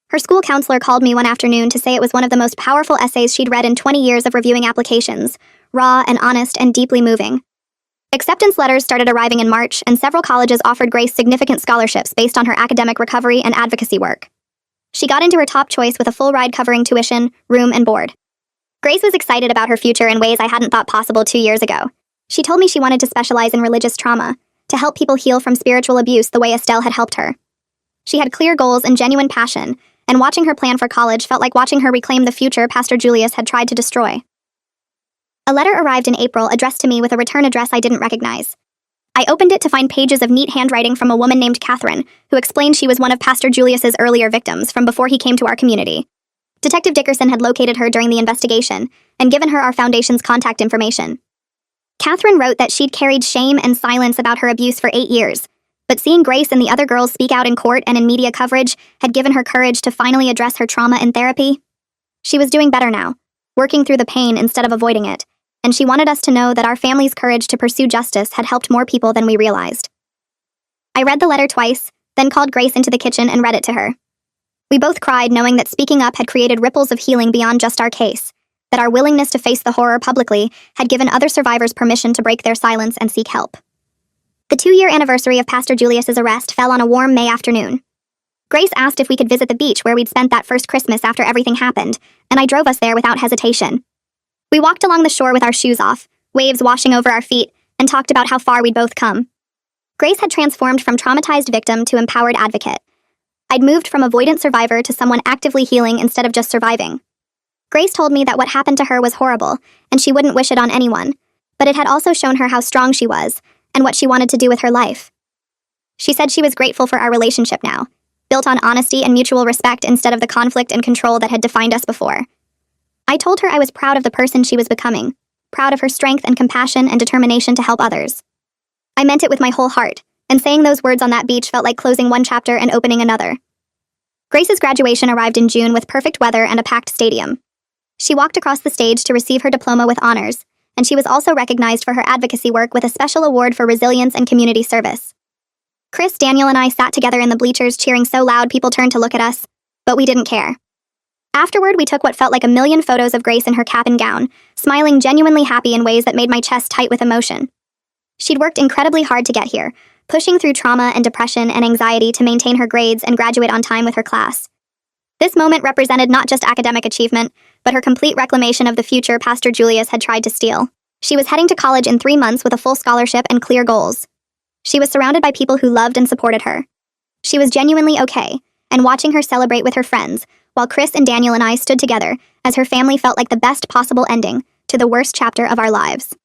Her school counselor called me one afternoon to say it was one of the most powerful essays she'd read in 20 years of reviewing applications, raw and honest and deeply moving. Acceptance letters started arriving in March, and several colleges offered Grace significant scholarships based on her academic recovery and advocacy work. She got into her top choice with a full ride covering tuition, room, and board. Grace was excited about her future in ways I hadn't thought possible 2 years ago. She told me she wanted to specialize in religious trauma, to help people heal from spiritual abuse the way Estelle had helped her. She had clear goals and genuine passion, and watching her plan for college felt like watching her reclaim the future Pastor Julius had tried to destroy. A letter arrived in April addressed to me with a return address I didn't recognize. I opened it to find pages of neat handwriting from a woman named Catherine, who explained she was one of Pastor Julius's earlier victims from before he came to our community. Detective Dickerson had located her during the investigation and given her our foundation's contact information. Catherine wrote that she'd carried shame and silence about her abuse for 8 years, but seeing Grace and the other girls speak out in court and in media coverage had given her courage to finally address her trauma in therapy. She was doing better now, working through the pain instead of avoiding it, and she wanted us to know that our family's courage to pursue justice had helped more people than we realized. I read the letter twice, then called Grace into the kitchen and read it to her. We both cried, knowing that speaking up had created ripples of healing beyond just our case, that our willingness to face the horror publicly had given other survivors permission to break their silence and seek help. The 2-year anniversary of Pastor Julius's arrest fell on a warm May afternoon. Grace asked if we could visit the beach where we'd spent that first Christmas after everything happened, and I drove us there without hesitation. We walked along the shore with our shoes off, waves washing over our feet, and talked about how far we'd both come. Grace had transformed from traumatized victim to empowered advocate. I'd moved from avoidant survivor to someone actively healing instead of just surviving. Grace told me that what happened to her was horrible, and she wouldn't wish it on anyone, but it had also shown her how strong she was, and what she wanted to do with her life. She said she was grateful for our relationship now, built on honesty and mutual respect instead of the conflict and control that had defined us before. I told her I was proud of the person she was becoming, proud of her strength and compassion and determination to help others. I meant it with my whole heart, and saying those words on that beach felt like closing one chapter and opening another. Grace's graduation arrived in June with perfect weather and a packed stadium. She walked across the stage to receive her diploma with honors, and she was also recognized for her advocacy work with a special award for resilience and community service. Chris, Daniel, and I sat together in the bleachers cheering so loud people turned to look at us, but we didn't care. Afterward, we took what felt like a million photos of Grace in her cap and gown, smiling genuinely happy in ways that made my chest tight with emotion. She'd worked incredibly hard to get here, pushing through trauma and depression and anxiety to maintain her grades and graduate on time with her class. This moment represented not just academic achievement, but her complete reclamation of the future Pastor Julius had tried to steal. She was heading to college in 3 months with a full scholarship and clear goals. She was surrounded by people who loved and supported her. She was genuinely okay, and watching her celebrate with her friends, while Chris and Daniel and I stood together, as her family felt like the best possible ending to the worst chapter of our lives.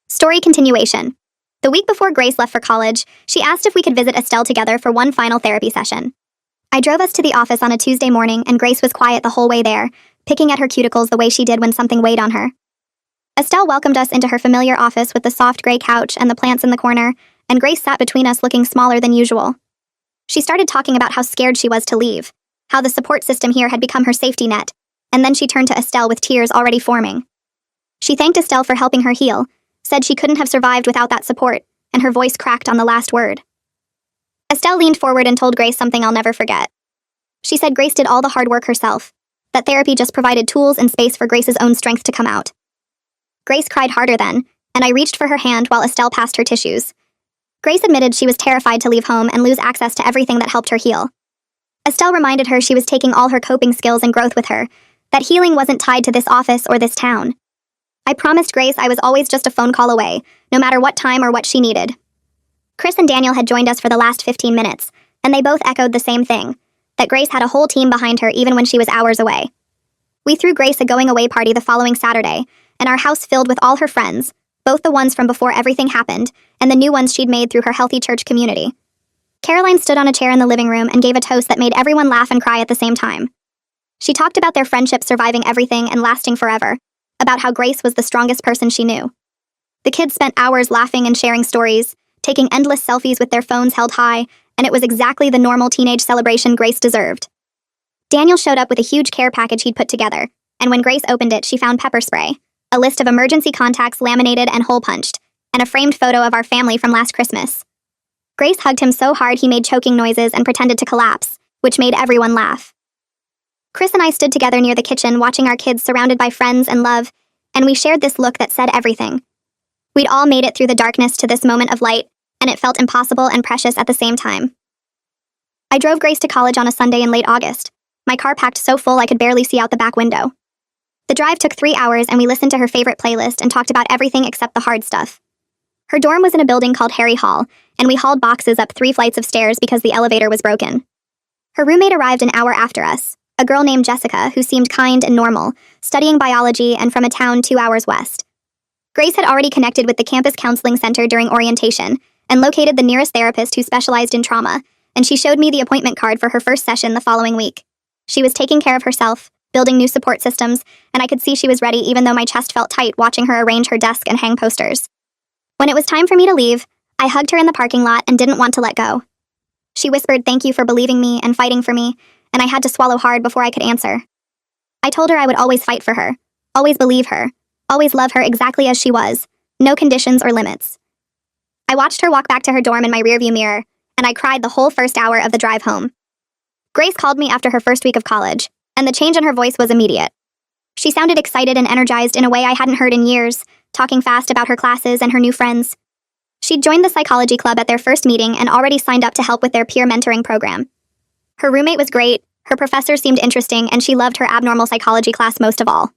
Story continuation. The week before Grace left for college, she asked if we could visit Estelle together for one final therapy session. I drove us to the office on a Tuesday morning, and Grace was quiet the whole way there, picking at her cuticles the way she did when something weighed on her. Estelle welcomed us into her familiar office with the soft gray couch and the plants in the corner, and Grace sat between us looking smaller than usual. She started talking about how scared she was to leave, how the support system here had become her safety net, and then she turned to Estelle with tears already forming. She thanked Estelle for helping her heal, said she couldn't have survived without that support, and her voice cracked on the last word. Estelle leaned forward and told Grace something I'll never forget. She said Grace did all the hard work herself, that therapy just provided tools and space for Grace's own strength to come out. Grace cried harder then, and I reached for her hand while Estelle passed her tissues. Grace admitted she was terrified to leave home and lose access to everything that helped her heal. Estelle reminded her she was taking all her coping skills and growth with her, that healing wasn't tied to this office or this town. I promised Grace I was always just a phone call away, no matter what time or what she needed. Chris and Daniel had joined us for the last 15 minutes, and they both echoed the same thing, that Grace had a whole team behind her even when she was hours away. We threw Grace a going-away party the following Saturday, and our house filled with all her friends, both the ones from before everything happened, and the new ones she'd made through her healthy church community. Caroline stood on a chair in the living room and gave a toast that made everyone laugh and cry at the same time. She talked about their friendship surviving everything and lasting forever, about how Grace was the strongest person she knew. The kids spent hours laughing and sharing stories, taking endless selfies with their phones held high, and it was exactly the normal teenage celebration Grace deserved. Daniel showed up with a huge care package he'd put together, and when Grace opened it, she found pepper spray, a list of emergency contacts laminated and hole-punched, and a framed photo of our family from last Christmas. Grace hugged him so hard he made choking noises and pretended to collapse, which made everyone laugh. Chris and I stood together near the kitchen watching our kids surrounded by friends and love, and we shared this look that said everything. We'd all made it through the darkness to this moment of light, and it felt impossible and precious at the same time. I drove Grace to college on a Sunday in late August, my car packed so full I could barely see out the back window. The drive took 3 hours, and we listened to her favorite playlist and talked about everything except the hard stuff. Her dorm was in a building called Harry Hall, and we hauled boxes up 3 flights of stairs because the elevator was broken. Her roommate arrived an hour after us, a girl named Jessica who seemed kind and normal, studying biology and from a town 2 hours west. Grace had already connected with the campus counseling center during orientation and located the nearest therapist who specialized in trauma, and she showed me the appointment card for her first session the following week. She was taking care of herself, building new support systems, and I could see she was ready even though my chest felt tight watching her arrange her desk and hang posters. When it was time for me to leave, I hugged her in the parking lot and didn't want to let go. She whispered thank you for believing me and fighting for me, and I had to swallow hard before I could answer. I told her I would always fight for her, always believe her, always love her exactly as she was, no conditions or limits. I watched her walk back to her dorm in my rearview mirror, and I cried the whole first hour of the drive home. Grace called me after her first week of college, and the change in her voice was immediate. She sounded excited and energized in a way I hadn't heard in years, talking fast about her classes and her new friends. She'd joined the psychology club at their first meeting and already signed up to help with their peer mentoring program. Her roommate was great, her professor seemed interesting, and she loved her abnormal psychology class most of all.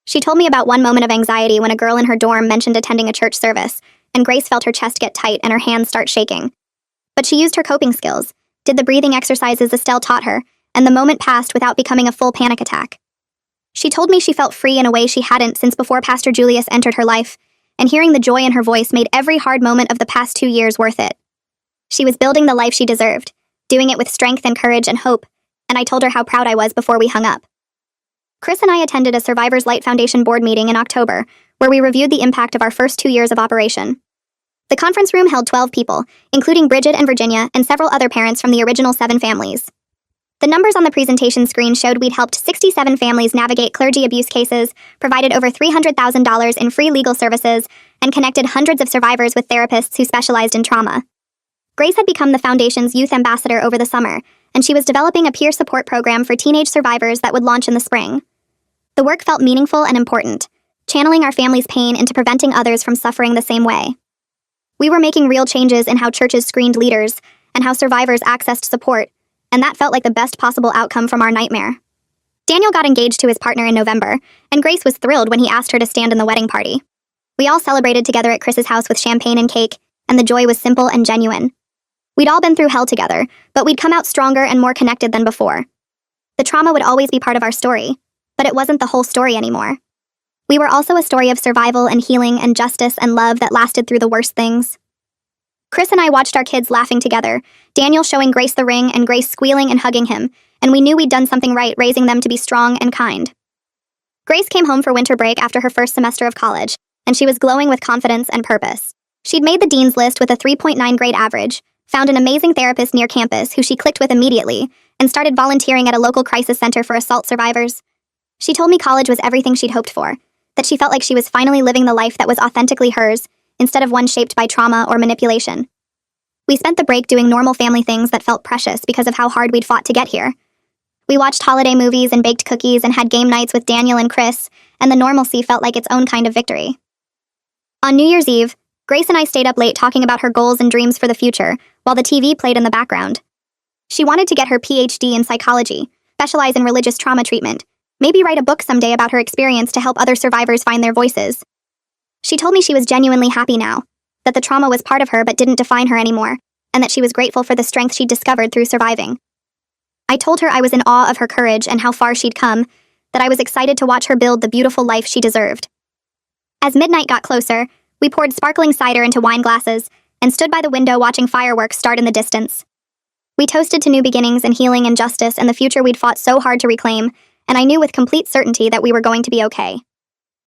She told me about one moment of anxiety when a girl in her dorm mentioned attending a church service, and Grace felt her chest get tight and her hands start shaking. But she used her coping skills, did the breathing exercises Estelle taught her, and the moment passed without becoming a full panic attack. She told me she felt free in a way she hadn't since before Pastor Julius entered her life, and hearing the joy in her voice made every hard moment of the past 2 years worth it. She was building the life she deserved, doing it with strength and courage and hope, and I told her how proud I was before we hung up. Chris and I attended a Survivors Light Foundation board meeting in October, where we reviewed the impact of our first 2 years of operation. The conference room held 12 people, including Bridget and Virginia and several other parents from the original 7 families. The numbers on the presentation screen showed we'd helped 67 families navigate clergy abuse cases, provided over $300,000 in free legal services, and connected hundreds of survivors with therapists who specialized in trauma. Grace had become the foundation's youth ambassador over the summer, and she was developing a peer support program for teenage survivors that would launch in the spring. The work felt meaningful and important, channeling our family's pain into preventing others from suffering the same way. We were making real changes in how churches screened leaders and how survivors accessed support, and that felt like the best possible outcome from our nightmare. Daniel got engaged to his partner in November, and Grace was thrilled when he asked her to stand in the wedding party. We all celebrated together at Chris's house with champagne and cake, and the joy was simple and genuine. We'd all been through hell together, but we'd come out stronger and more connected than before. The trauma would always be part of our story, but it wasn't the whole story anymore. We were also a story of survival and healing and justice and love that lasted through the worst things. Chris and I watched our kids laughing together, Daniel showing Grace the ring and Grace squealing and hugging him, and we knew we'd done something right raising them to be strong and kind. Grace came home for winter break after her first semester of college, and she was glowing with confidence and purpose. She'd made the dean's list with a 3.9 grade average, found an amazing therapist near campus who she clicked with immediately, and started volunteering at a local crisis center for assault survivors. She told me college was everything she'd hoped for, that she felt like she was finally living the life that was authentically hers, instead of one shaped by trauma or manipulation. We spent the break doing normal family things that felt precious because of how hard we'd fought to get here. We watched holiday movies and baked cookies and had game nights with Daniel and Chris, and the normalcy felt like its own kind of victory. On New Year's Eve, Grace and I stayed up late talking about her goals and dreams for the future, while the TV played in the background. She wanted to get her PhD in psychology, specialize in religious trauma treatment, maybe write a book someday about her experience to help other survivors find their voices. She told me she was genuinely happy now, that the trauma was part of her but didn't define her anymore, and that she was grateful for the strength she'd discovered through surviving. I told her I was in awe of her courage and how far she'd come, that I was excited to watch her build the beautiful life she deserved. As midnight got closer, we poured sparkling cider into wine glasses and stood by the window watching fireworks start in the distance. We toasted to new beginnings and healing and justice and the future we'd fought so hard to reclaim, and I knew with complete certainty that we were going to be okay.